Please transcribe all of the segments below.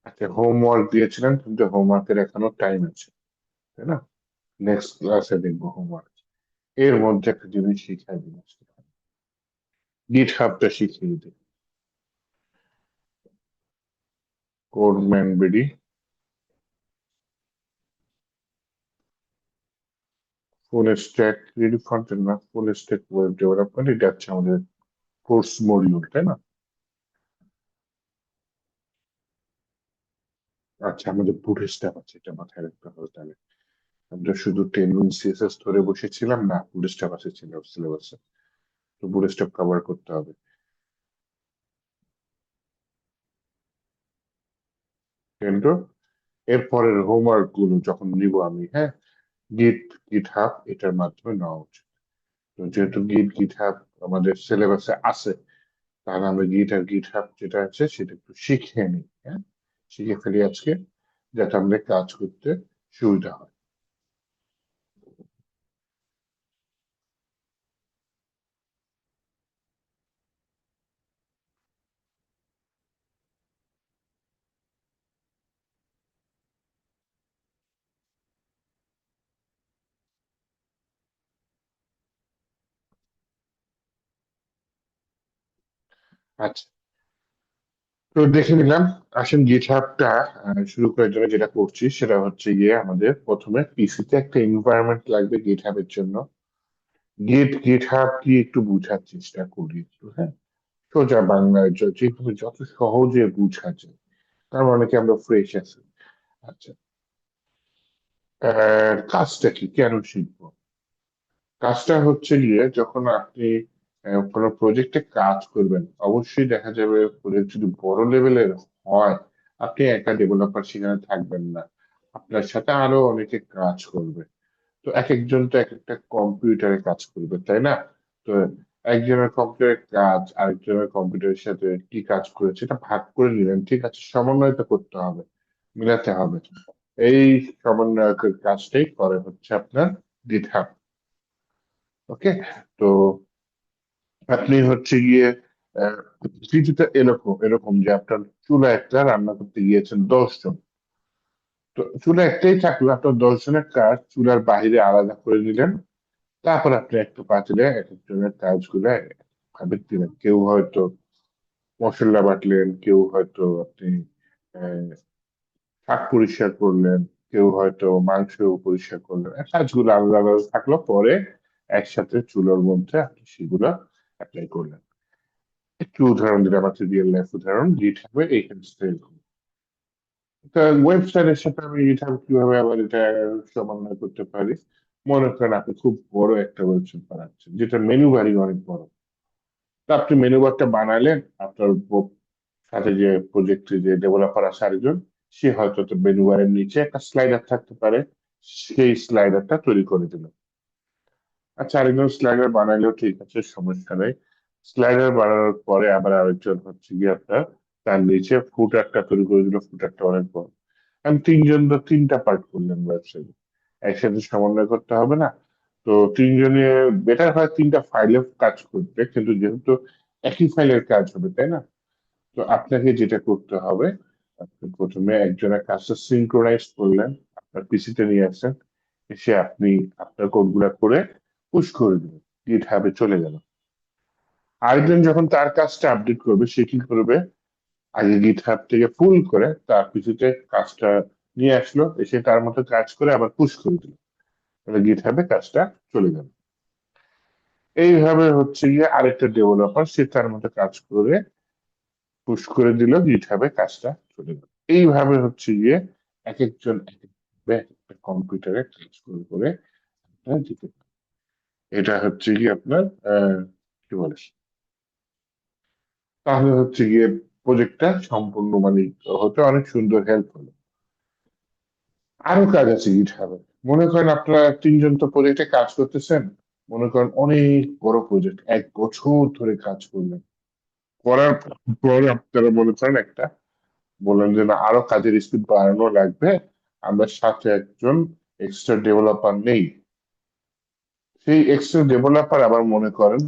আচ্ছা, হোমওয়ার্ক দিয়েছিলেন কিন্তু হোমওয়ার্কের এখনো টাইম আছে, তাই না? নেক্সট ক্লাসে দেখবো হোমওয়ার্ক। এর মধ্যে একটা জিনিস শিখাই দিন, গিট হাবটা শিখিয়ে দিন। Codeman BD full stack ready ফ্রন্টেন্ড না, ফুল স্ট্যাক ওয়েব ডেভেলপমেন্ট, এটা হচ্ছে আমাদের কোর্স মডিউল, তাই না? আচ্ছা, আমাদের বুট স্ট্যাক আছে, এটা মাথায় রাখতে হবে তাহলে। আমরা শুধু টেলভিন সিএসএস ধরে বসেছিলাম না, বুট স্ট্যাক আছে ছিল সিলেবাসে, তো বুট স্ট্যাক কভার করতে হবে। কিন্তু এরপরের হোমওয়ার্ক গুলো যখন নিব আমি, হ্যাঁ, গিট গিট হাব এটার মাধ্যমে নেওয়া উচিত। তো যেহেতু গিট হাব আমাদের সিলেবাসে আছে, তাহলে আমরা গিট আর গিট হাব যেটা আছে সেটা একটু শিখে নিই, হ্যাঁ, শিখে ফেলি আজকে, যাতে আমাদের কাজ করতে সুবিধা হয়। আচ্ছা, তো দেখে নিলাম। আসেন গিট হাবটা শুরু করার জন্য যেটা করছি সেটা হচ্ছে গিয়ে আমাদের প্রথমে পিসিতে একটা এনভায়রনমেন্ট লাগবে গিট হাবের জন্য। গিট হাব কি একটু বুঝার চেষ্টা করি একটু, হ্যাঁ, সোজা বাংলায় যেভাবে যত সহজে বুঝা যায়, কারণ অনেকে আমরা ফ্রেশ আছি। আচ্ছা, কাজটা কি, কেন শিখবো? কাজটা হচ্ছে গিয়ে যখন আপনি কোনো প্রজেক্টে কাজ করবেন, অবশ্যই দেখা যাবে প্রজেক্ট যদি বড় লেভেলের হয়, আপনি একা ডেভেলপার সেখানে থাকবেন না, আপনার সাথে আরো অনেকে কাজ করবে। তো এক একজন তো এক একটা কম্পিউটারে কাজ করবে, তাই না? তো একজনের কম্পিউটারের কাজ আরেকজনের কম্পিউটারের সাথে কি কাজ করেছে এটা ভাগ করে নিলেন, ঠিক আছে, সমন্বয় তো করতে হবে, মিলাতে হবে। এই সমন্বয়কের কাজটাই করে হচ্ছে আপনার গিটহাব। ওকে, তো আপনি হচ্ছে গিয়ে আহ, কিছুটা এরকম এরকম যে আপনার চুলা একটা রান্না করতে গিয়েছেন 10 জন, তো চুলা একটাই থাকলো, আপনার 10 জনের কাজ চুলার বাইরে আলাদা করে নিলেন। তারপর আপনি একটা পাতিলে এক একজনের কাজগুলো ভাবে দিলেন। কেউ হয়তো মশলা বাটলেন, কেউ হয়তো আপনি আহ, শাক পরিষ্কার করলেন, কেউ হয়তো মাংস পরিষ্কার করলেন, কাজগুলো আলাদা আলাদা থাকলো, পরে একসাথে চুলোর মধ্যে আপনি সেগুলো অ্যাপ্লাই করলেন। একটু উদাহরণ দিলাম, আছে রিয়েল লাইফ উদাহরণ, গিটহাবে এই কাজটা এরকম। তা ওয়েবসাইটের সাথে আমি গিটহাব কিভাবে আবার এটা সমন্বয় করতে পারি? মনে করেন আপনি খুব বড় একটা ওয়েবসাইট বানাচ্ছেন যেটা মেনু বাড়ি অনেক বড়। তা আপনি মেনু বারটা বানালেন, আপনার সাথে যে প্রজেক্টে যে ডেভেলপার আছে আরেকজন, সে হয়তো তো মেনু বারের নিচে একটা স্লাইডার থাকতে পারে, সেই স্লাইডারটা তৈরি করে দিল। আচ্ছা, আরেকজন স্লাইডার বানাইলেও ঠিক আছে, সমস্যা নেই। স্লাইডার বানানোর পরে আবার আরেকজন হচ্ছে গিয়ে আপনার তার নিচে ফুটারটা তৈরি করে দিল, ফুটারটা অনেক বড়। আমি তিনজন তো তিনটা পার্ট করলেন ওয়েবসাইটে, একসাথে সমন্বয় করতে হবে না? তো তিনজনে বেটার হয় তিনটা ফাইলে কাজ করতে, কিন্তু যেহেতু একই ফাইলের কাজ হবে, তাই না? তো আপনাকে যেটা করতে হবে, আপনি প্রথমে একজনের কাজটা সিনক্রোনাইজ করলেন, আপনার পিসিতে নিয়ে আসেন, এসে আপনি আপনার কোডগুলা করে পুশ করে দিবেন, গিট হাবে চলে গেল। আরেকজন যখন তার কাজটা আপডেট করবে, সে কি করবে, আগে গিট হাব থেকে পুল করে তার পিসিতে কাজটা নিয়ে আসলো, এসে তার মতো কাজ করে আবার পুশ করে দিল, তাহলে গিট হাবে কাজটা চলে গেল। এইভাবে হচ্ছে গিয়ে আরেকটা ডেভেলপার সে তার মতো কাজ করে পুশ করে দিল, গিট হাবে কাজটা চলে গেল। এইভাবে হচ্ছে গিয়ে এক একজন এক একভাবে এক একটা কম্পিউটারে কাজ করে করে আপনার দিতে পারে। এটা হচ্ছে গিয়ে আপনার কি বলে, তাহলে হচ্ছে গিয়ে প্রজেক্টটা সম্পূর্ণ মানে হতে অনেক সুন্দর হেল্প হলো। আরো কাজ আছে গিটহাবে। মনে করেন আপনারা তিনজন তো প্রজেক্টে কাজ করতেছেন, মনে করেন অনেক বড় প্রজেক্ট, 1 বছর ধরে কাজ করলেন, করার পরে আপনারা মনে করেন একটা বললেন যে না, আরো কাজের স্পিড বাড়ানো লাগবে, আমরা সাথে একজন এক্সট্রা ডেভেলপার নেই। সেই এক্সট্রা ডেভেলপার আবার মনে করেন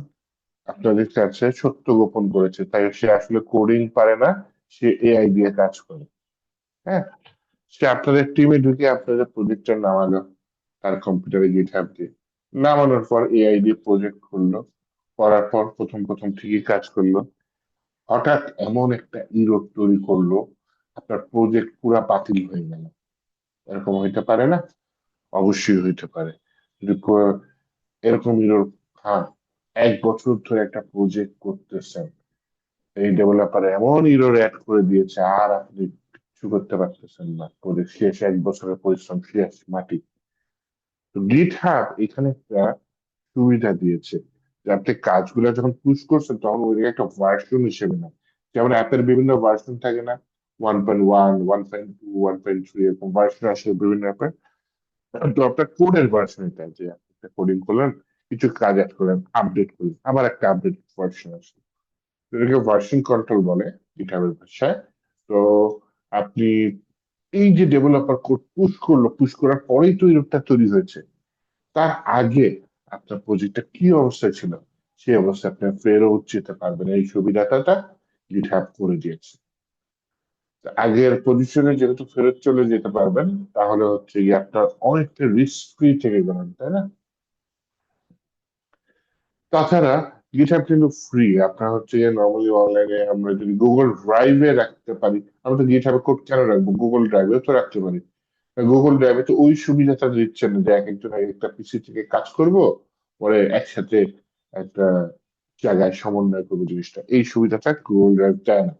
আপনাদের কাছে সত্য গোপন করেছে, তাই সে আসলে কোডিং পারে না, সে এআই দিয়ে কাজ করে। হ্যাঁ, সে আপনাদের টিমে ঢুকে আপনাদের প্রজেক্টটা নামালো তার কম্পিউটারে গিটহাব দিয়ে। নামানোর পর এআই দিয়ে প্রজেক্ট করলো, করার পর প্রথম প্রথম ঠিকই কাজ করলো। হঠাৎ এমন একটা ইরোড তৈরি করলো, আপনার প্রজেক্ট পুরা বাতিল হয়ে গেল। এরকম হইতে পারে না? অবশ্যই হইতে পারে। যদি এরকম ইরোড, হ্যাঁ, 1 বছর ধরে একটা প্রজেক্ট করতেছেন, এই ডেভেলপার এমন ইরর অ্যাড করে দিয়েছে আর আপনি কিছু করতে পারতেছেন না, প্রজেক্ট শেষ, 1 বছরের পরিশ্রম শেষ, মাটি। তো গিট হাব এখানে একটা সুবিধা দিয়েছে যে আপনি কাজগুলো যখন পুশ করছেন তখন ওই একটা ভার্সন হিসেবে না, যেমন অ্যাপের বিভিন্ন ভার্সন থাকে না, 1.1, 1.2, 1.3, এরকম ভার্সন আসে বিভিন্ন অ্যাপের। তো আপনার কোডের ভার্সন এটা, যে আপনি একটা কোডিং করলেন, কিছু কাজ অ্যাড করলেন, আপডেট করলেন, আবার একটা আপডেট ভার্সন আসে, এটাকে ভার্সন কন্ট্রোল বলে গিটহাবের ভাষায়। তো আপনি এই যে ডেভেলপার কোড পুশ করলো, পুশ করার পরেই তো এই রূপটা তৈরি হয়েছে, তার আগে আপনার প্রজেক্টটা কি অবস্থায় ছিল সেই অবস্থায় আপনি ফেরত যেতে পারবেন, এই সুবিধাটা গিটহাব করে দিয়েছে। তো আগের পজিশনে যেহেতু ফেরত চলে যেতে পারবেন, তাহলে হচ্ছে গিয়ে আপনার অনেকটা রিস্ক ফ্রি থেকে গেলেন, তাই না? তাছাড়া গিটহাব কিন্তু ফ্রি। আপনার হচ্ছে নর্মালি অনলাইনে আমরা যদি গুগল ড্রাইভে রাখতে পারি, আমরা তো গিটহাবে কোড কেন রাখবো, গুগল ড্রাইভে তো রাখতে পারি। গুগল ড্রাইভে তো ওই সুবিধাটা দিচ্ছে না যে এক একজন এক একটা পিসি থেকে কাজ করব, পরে একসাথে একটা জায়গায় সমন্বয় করবো জিনিসটা, এই সুবিধাটা গুগল ড্রাইভ দেয় না।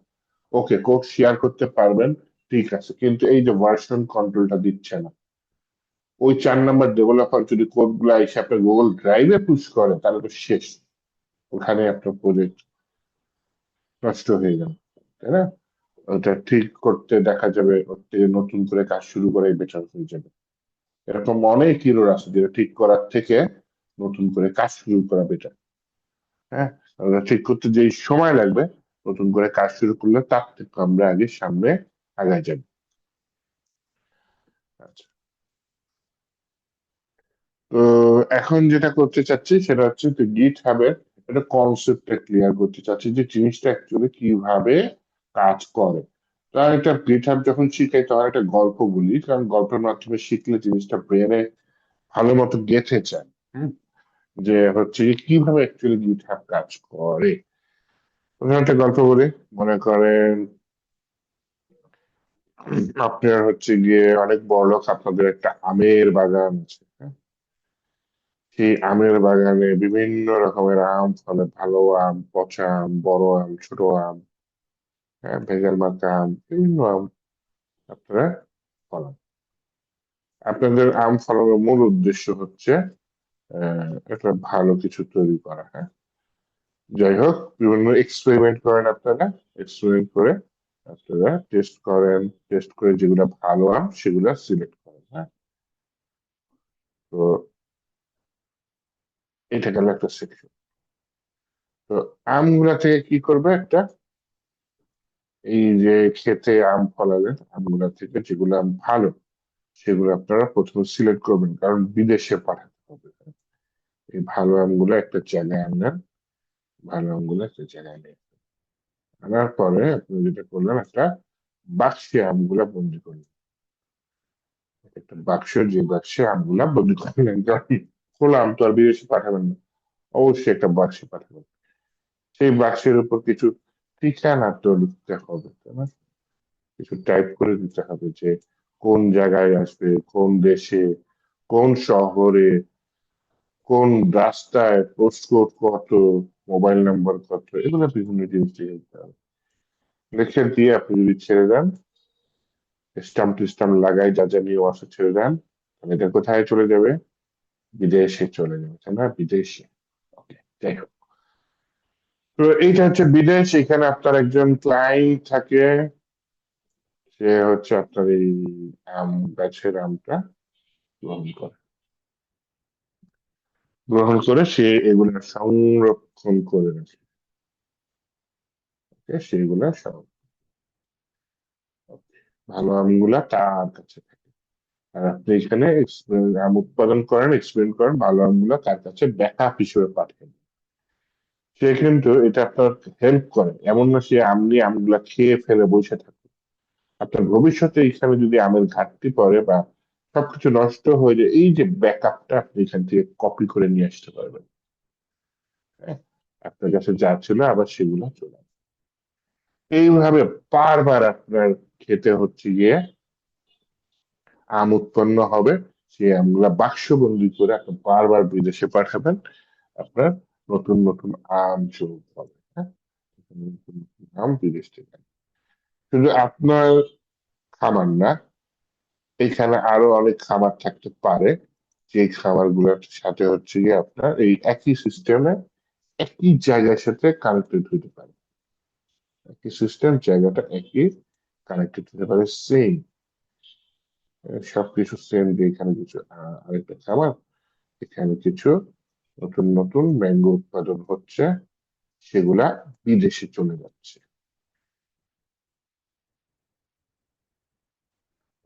ওকে, কোড শেয়ার করতে পারবেন, ঠিক আছে, কিন্তু এই যে ভার্সন কন্ট্রোলটা দিচ্ছে না। ওই 4 নম্বর ডেভেলপার যদি কোড গুলা এসে আপনার গুগল ড্রাইভে পুশ করে তাহলে তো শেষ, ওখানে আপনার প্রজেক্ট নষ্ট হয়ে গেল, তাই না? ওটা ঠিক করতে দেখা যাবে ওর থেকে নতুন করে কাজ শুরু করাই বেটার হয়ে যাবে। এরকম অনেক ইরর আছে যেটা ঠিক করার থেকে নতুন করে কাজ শুরু করা বেটার। হ্যাঁ, ওটা ঠিক করতে যে সময় লাগবে, নতুন করে কাজ শুরু করলে তার থেকে আমরা আগে সামনে আগায় যাবো। আচ্ছা, তো এখন যেটা করতে চাচ্ছি সেটা হচ্ছে তো গিট হাবের একটা কনসেপ্টটা ক্লিয়ার করতে চাচ্ছি যে জিনিসটা অ্যাকচুয়ালি কিভাবে কাজ করে। তার একটা গিট হাব যখন শিখাই তখন একটা গল্প বলি, কারণ গল্পের মাধ্যমে শিখলে জিনিসটা ব্রেনে ভালো মতো গেঁথে যায়। হুম, যে হচ্ছে কি কিভাবে অ্যাকচুয়ালি গিট হাব কাজ করে। প্রথমে একটা গল্প বলি। মনে করেন আপনার হচ্ছে গিয়ে অনেক বড় লোক, আপনাদের একটা আমের বাগান আছে, হ্যাঁ? সেই আমের বাগানে বিভিন্ন রকমের আম ফলে, ভালো আম, পচা আম, বড় আম, ছোট আম, হ্যাঁ, ভেজাল মাখা আম, বিভিন্ন আম আপনারা ফলান। আপনাদের আম ফলানোর মূল উদ্দেশ্য হচ্ছে একটা ভালো কিছু তৈরি করা, হ্যাঁ। যাই হোক, বিভিন্ন এক্সপেরিমেন্ট করেন আপনারা, এক্সপেরিমেন্ট করে আপনারা টেস্ট করেন, টেস্ট করে যেগুলো ভালো আম সেগুলা সিলেক্ট করেন, হ্যাঁ। তো এটা গেল একটা সেকশন। তো আমগুলা থেকে কি করবে একটা, এই যে ক্ষেতে আম ফলালেন, আমগুলা থেকে যেগুলো আম ভালো সেগুলো আপনারা প্রথমে সিলেক্ট করবেন, কারণ বিদেশে পাঠাতে হবে। এই ভালো আমগুলো একটা জায়গায় আনলেন, ভালো আমগুলো একটা জায়গায় নিয়ে আনার পরে আপনি যেটা করলেন, একটা বাক্সে আমগুলা বন্দি করলেন। একটা বাক্স, যে বাক্সে আমগুলা বন্দি করলেন, কারণ খোলা আম তো আর বিদেশে পাঠাবেন না, অবশ্যই একটা বাক্সে পাঠাবেন। সেই বাক্সের উপর কিছু ঠিকানা তো লিখতে হবে, তাই না? কিছু টাইপ করে দিতে হবে যে কোন জায়গায় আসবে, কোন দেশে, কোন শহরে, কোন রাস্তায়, পোস্টকোড কত, মোবাইল নাম্বার কত, এগুলো বিভিন্ন জিনিস লিখতে হবে। লিখে দিয়ে আপনি যদি ছেড়ে দেন, স্টাম্প টিস্টাম্প লাগাই, যা যা নিয়ে আসে ছেড়ে দেন, তাহলে এটা কোথায় চলে যাবে? বিদেশে চলে যাবে, তাই না? বিদেশে। ওকে, যাই হোক, তো এইটা হচ্ছে বিদেশ। এখানে আপনার একজন ক্লায়েন্ট থাকে, সে হচ্ছে আপনার এই আম গাছের আমটা গ্রহণ করে, গ্রহণ করে সে এগুলা সংরক্ষণ করে রাখে। ওকে, সেগুলা সব ভালো আমগুলা তার কাছে থাকে। আর আপনি এখানে আম উৎপাদন করেন, এক্সপেরিমেন্ট করেন, ভালো আমগুলা তার কাছে ব্যাকআপ হিসেবে পাঠান। সে কিন্তু এটা আপনার হেল্প করে, এমন না সে আম নিয়ে আমগুলা খেয়ে ফেলে বসে থাকে। আপনার ভবিষ্যতে এখানে যদি আমের ঘাটতি পড়ে বা সবকিছু নষ্ট হয়ে যায়, এই যে ব্যাকআপটা আপনি এখান থেকে কপি করে নিয়ে আসতে পারবেন। হ্যাঁ, আপনার কাছে যা ছিল আবার সেগুলো চলে আসবে। এইভাবে বারবার আপনার খেতে হচ্ছে গিয়ে আম উৎপন্ন হবে। সেই আমগুলা বাক্সবন্দি করে আপনি বারবার বিদেশে পাঠাবেন। আপনার নতুন নতুন আম যোগ হবে। হ্যাঁ, নতুন নতুন আম বিদেশ থেকে আনবেন। শুধু আপনার খামার না, এখানে আরো অনেক খামার থাকতে পারে, যে খামার গুলোর সাথে হচ্ছে গিয়ে আপনার এই একই সিস্টেমে একই জায়গার সাথে কানেক্টেড হতে পারে। একই সিস্টেম, জায়গাটা একই, কানেক্টেড হতে পারে সেম, সবকিছু সেম। যে এখানে কিছু আরেকটা খামার, এখানে কিছু নতুন নতুন ম্যাঙ্গো উৎপাদন হচ্ছে, সেগুলা বিদেশে চলে যাচ্ছে।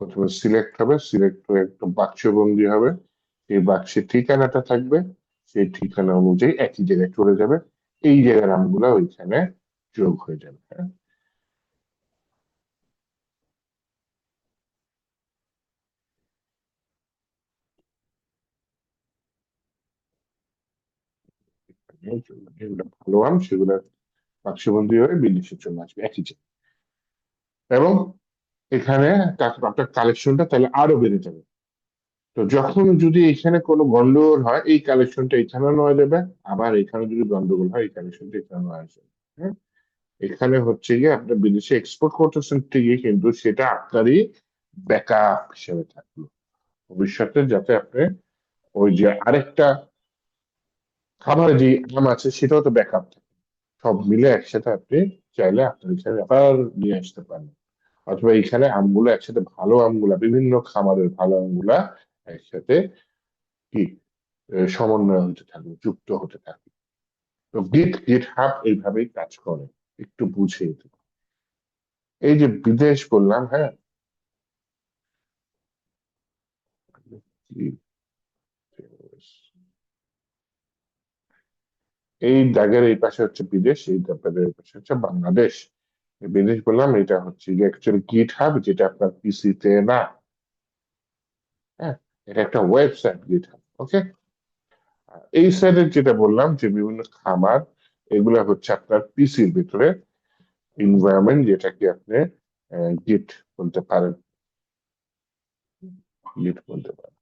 প্রথমে সিলেক্ট হবে, সিলেক্ট হয়ে একটা বাক্সবন্দি হবে, সেই বাক্সে ঠিকানাটা থাকবে, সেই ঠিকানা অনুযায়ী একই জায়গায় চলে যাবে, এই জায়গার আমগুলা ওইখানে যোগ হয়ে যাবে। হ্যাঁ, যেগুলো ভালো আম সেগুলা বাক্সবন্দি হয়ে বিদেশে চলে আসবে একই জায়গায়। এবং এখানে আপনার কালেকশনটা তাহলে আরো বেড়ে যাবে। তো যখন যদি এখানে কোনো গন্ডগোল হয়, এই কালেকশনটা এখানে নেওয়া যাবে, আবার এখানে যদি গন্ডগোল হয় এই কালেকশনটা এখানে নেওয়া যাবে। হ্যাঁ, এখানে হচ্ছে গিয়ে আপনার বিদেশে এক্সপোর্ট করতেছেন ঠিকই, কিন্তু সেটা আপনারই ব্যাকআপ হিসেবে থাকলো ভবিষ্যতে, যাতে আপনি ওই যে আরেকটা খাবার যে আম আছে সেটাও তো ব্যাকআপ থাকে। সব মিলে একসাথে আপনি চাইলে আপনার এখানে আবার নিয়ে আসতে পারেন। অথবা এখানে আমগুলো একসাথে, ভালো আমগুলা, বিভিন্ন খামারের ভালো আমগুলা একসাথে কি সমন্বয় হতে থাকবে, যুক্ত হতে থাকবে। তো গিট হাব এইভাবেই কাজ করে, একটু বুঝে দিই। এই যে বিদেশ বললাম, হ্যাঁ, এই দাগের এই পাশে হচ্ছে বিদেশ, এই দাগের এই পাশে হচ্ছে বাংলাদেশ। এই বিদেশ বললাম, এটা হচ্ছে অ্যাকচুয়ালি গিট হাব, যেটা আপনার পিসিতে না। হ্যাঁ, এটা একটা ওয়েবসাইট গিট হাব। ওকে, এই সাইডের যেটা বললাম যে বিভিন্ন খামার, এগুলা হচ্ছে আপনার পিসির ভিতরে এনভায়রনমেন্ট, যেটাকে আপনি গিট বলতে পারেন, গিট বলতে পারেন।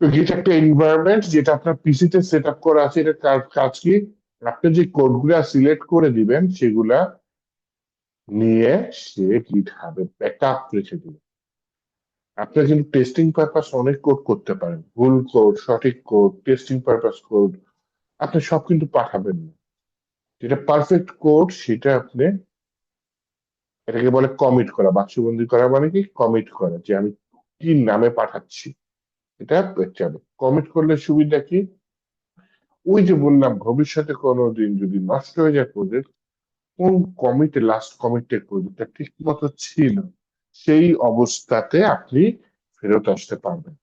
তো গিট একটা এনভায়রনমেন্ট যেটা আপনার পিসিতে সেট আপ করা আছে। এটা কাজ কি, আপনি যে কোডগুলা সিলেক্ট করে দিবেন সেগুলা নিয়ে সে গিট হাবে ব্যাকআপ রেখে দিবে। আপনি কিন্তু টেস্টিং পারপাস অনেক কোড করতে পারেন, ভুল কোড, সঠিক কোড, টেস্টিং পারপাস কোড, আপনি সব কিন্তু পাঠাবেন না। যেটা পারফেক্ট কোড সেটা আপনি, এটাকে বলে কমিট করা। বাক্সবন্দি করা মানে কি, কমিট করা, যে আমি কি নামে পাঠাচ্ছি, এটা যাবে। কমিট করলে সুবিধা কি, ওই যে বললাম ভবিষ্যতে কোনোদিন যদি নষ্ট হয়ে যায় প্রজেক্ট, কোন কমিটে, লাস্ট কমিটের প্রজেক্টটা ঠিক মতো ছিল, সেই অবস্থাতে আপনি ফেরত আসতে পারবেন।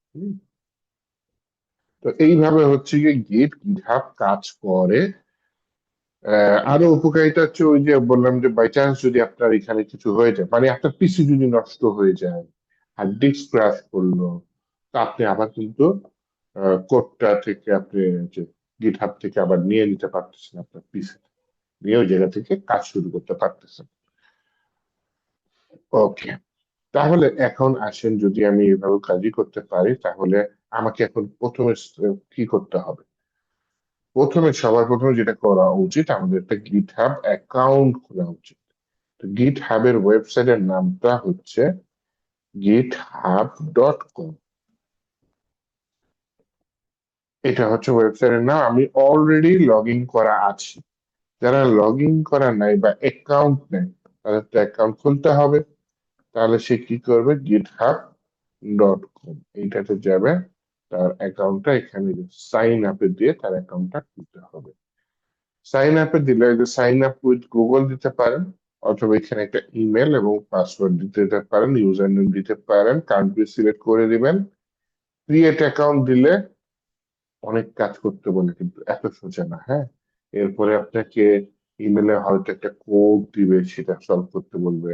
তো এইভাবে হচ্ছে গিয়ে গিটহাব কাজ করে। আরো উপকারিতা হচ্ছে ওই যে বললাম যে বাই চান্স যদি আপনার এখানে কিছু হয়ে যায়, মানে আপনার পিসি যদি নষ্ট হয়ে যায়, হার্ড ডিস্ক ক্র্যাশ করলো, তা আপনি আবার কিন্তু কোডটা থেকে আপনি যে গিটহাব থেকে আবার নিয়ে নিতে পারতেছেন, আপনার পিসি নিয়ে ওই জায়গা থেকে কাজ শুরু করতে পারতেছেন। ওকে, তাহলে এখন আসেন, যদি আমি এভাবে কাজই করতে পারি, তাহলে আমাকে এখন প্রথমে কি করতে হবে। প্রথমে, সবার প্রথমে যেটা করা উচিত, আমাদের একটা গিট হাব অ্যাকাউন্ট খোলা উচিত। তো গিট হাবের ওয়েবসাইটের নামটা হচ্ছে github.com। এটা হচ্ছে ওয়েবসাইটের নাম। আমি অলরেডি লগ ইন করা আছি। যারা লগ ইন করা নাই বা অ্যাকাউন্ট নেই, তাদের তো অ্যাকাউন্ট খুলতে হবে। তাহলে সে কি করবে, github.com এইটাতে যাবে, তার অ্যাকাউন্টটা এখানে সাইন আপে দিয়ে তার অ্যাকাউন্টটা খুলতে হবে। সাইন আপে দিলে সাইন আপ উইথ গুগল দিতে পারেন, অথবা এখানে একটা ইমেল এবং পাসওয়ার্ড দিতে পারেন, ইউজার নেম দিতে পারেন, কান্ট্রি সিলেক্ট করে দিবেন। ক্রিয়েট অ্যাকাউন্ট দিলে অনেক কাজ করতে বলে, কিন্তু এত সোজা না। হ্যাঁ, এরপরে আপনাকে ইমেলে হয়তো একটা কোড দিবে, সেটা সলভ করতে বলবে।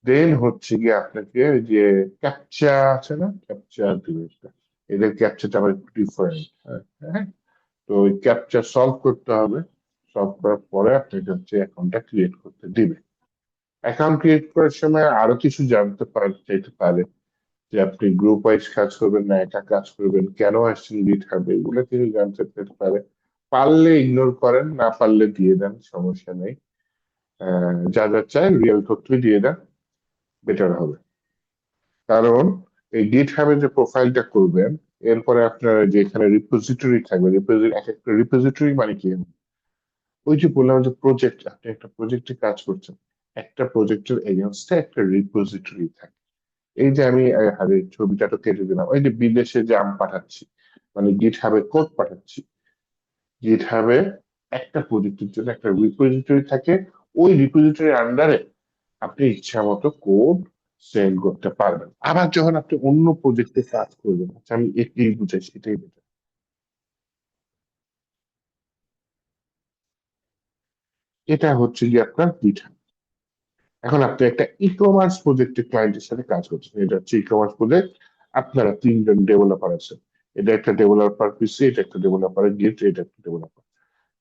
দেন হচ্ছে গিয়ে আপনাকে ওই যে ক্যাপচা আছে না, ক্যাপচা দিবে একটা। এদের ক্যাপচাটা আবার একটু ডিফারেন্ট। হ্যাঁ হ্যাঁ। তো ওই ক্যাপচা সলভ করতে হবে। সলভ করার পরে আপনাকে হচ্ছে অ্যাকাউন্টটা ক্রিয়েট করতে দিবে। অ্যাকাউন্ট ক্রিয়েট করার সময় আরো কিছু জানতে চাইতে পারে, যে আপনি গ্রুপ ওয়াইজ কাজ করবেন না একা কাজ করবেন, কেন আসছেন গিট হাবে, এগুলো কিছু জানতে চাইতে পারে। পারলে ইগনোর করেন, না পারলে দিয়ে দেন, সমস্যা নেই। যা যা চাই রিয়েল তথ্যই দিয়ে দেন, বেটার হবে। কারণ এই গিট হাবে যে প্রোফাইলটা করবেন, এরপরে আপনার যে এখানে রিপোজিটরি থাকবে, এক একটা রিপোজিটরি মানে কি, ওই যে বললাম যে প্রজেক্ট, আপনি একটা প্রজেক্টে কাজ করছেন, একটা প্রজেক্টের এগেনস্টে একটা রিপোজিটরি থাকে। এই যে আমি আরে ছবিটা তো কেটে দিলাম, ওই যে বিদেশে যে আমি পাঠাচ্ছি, মানে গিট হাবে কোড পাঠাচ্ছি, গিট হাবে একটা প্রজেক্টের জন্য একটা রিপোজিটরি থাকে। ওই রিপোজিটরির আন্ডারে আপনি ইচ্ছা মতো কোড সেন্ড করতে পারবেন। আবার যখন আপনি অন্য প্রজেক্টে কাজ করবেন, আচ্ছা আমি এটাই বুঝাই, সেটাই বুঝাই, এটা হচ্ছে গিয়ে আপনার গিট। এখন আপনি একটা ই কমার্স প্রজেক্টের ক্লায়েন্টের সাথে কাজ করছেন, এটা হচ্ছে ই কমার্স প্রজেক্ট। আপনারা তিনজন ডেভেলপার আছেন, এটা একটা ডেভেলপার পিসি, এটা একটা ডেভেলপার গিট, এটা একটা ডেভেলপার।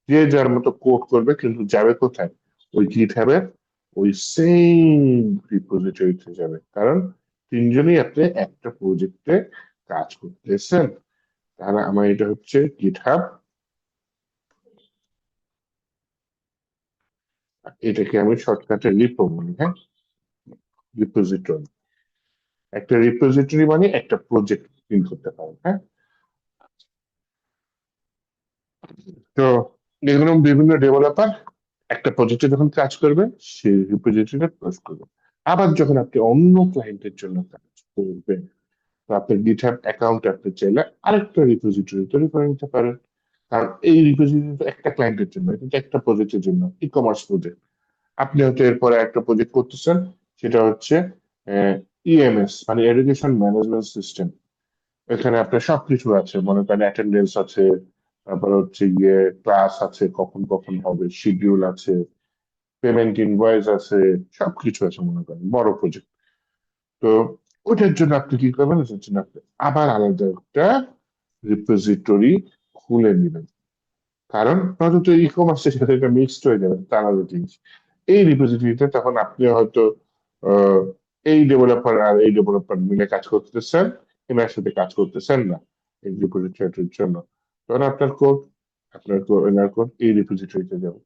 যে যার মতো কোড করবে, কিন্তু যাবে কোথায়, ওই গিট হ্যাবের ওই সেম রিপোজিটরিতে যাবে। কারণ তিনজনই আপনি একটা প্রজেক্টে কাজ করতেছেন। তাহলে আমার এটা হচ্ছে গিট হাব, এটাকে আমি শর্টকাটে রিপো বলি। হ্যাঁ, রিপোজিটরি। একটা রিপোজিটরি মানে একটা প্রজেক্ট প্রিন্ট করতে পারেন। হ্যাঁ। তো এরকম বিভিন্ন ডেভেলপার একটা প্রজেক্টে যখন কাজ করবে, সেই রিপোজিটরিটা পোস্ট করবে। আবার যখন আপনি অন্য ক্লায়েন্টের জন্য কাজ করবেন, তো আপনার গিটহাব অ্যাকাউন্ট আপনি চাইলে আরেকটা রিপোজিটরি তৈরি করে নিতে পারেন। কারণ এই রিপোজিটরি তো একটা ক্লায়েন্টের জন্য, এটা তো একটা প্রজেক্টের জন্য, ই কমার্স প্রজেক্ট। আপনি হয়তো এরপরে একটা প্রজেক্ট করতেছেন, সেটা হচ্ছে ইএমএস মানে এডুকেশন ম্যানেজমেন্ট সিস্টেম। এখানে আপনার সবকিছু আছে, মনে করেন অ্যাটেন্ডেন্স আছে, তারপর হচ্ছে গিয়ে ক্লাস আছে, কখন কখন হবে, শিডিউল আছে, পেমেন্ট ইনভয়েস আছে, সবকিছু আছে, মনে করেন বড় প্রজেক্ট। তো ওইটার জন্য আপনি কি করবেন, ওটার জন্য আপনি আবার আলাদা একটা রিপোজিটরি খুলে নেবেন। কারণ নয়তো তো ই কমার্সের সাথে এটা মিক্সড হয়ে যাবে, তা আলাদা জিনিস। এই রিপোজিটরিতে তখন আপনি হয়তো আহ, এই ডেভেলপার আর এই ডেভেলপার মিলে কাজ করতেছেন, এনার সাথে কাজ করতেছেন না এই রিপোজিটরির জন্য। তখন আপনার কোড, এনার কোড এই রিপোজিটরিতে যাবে।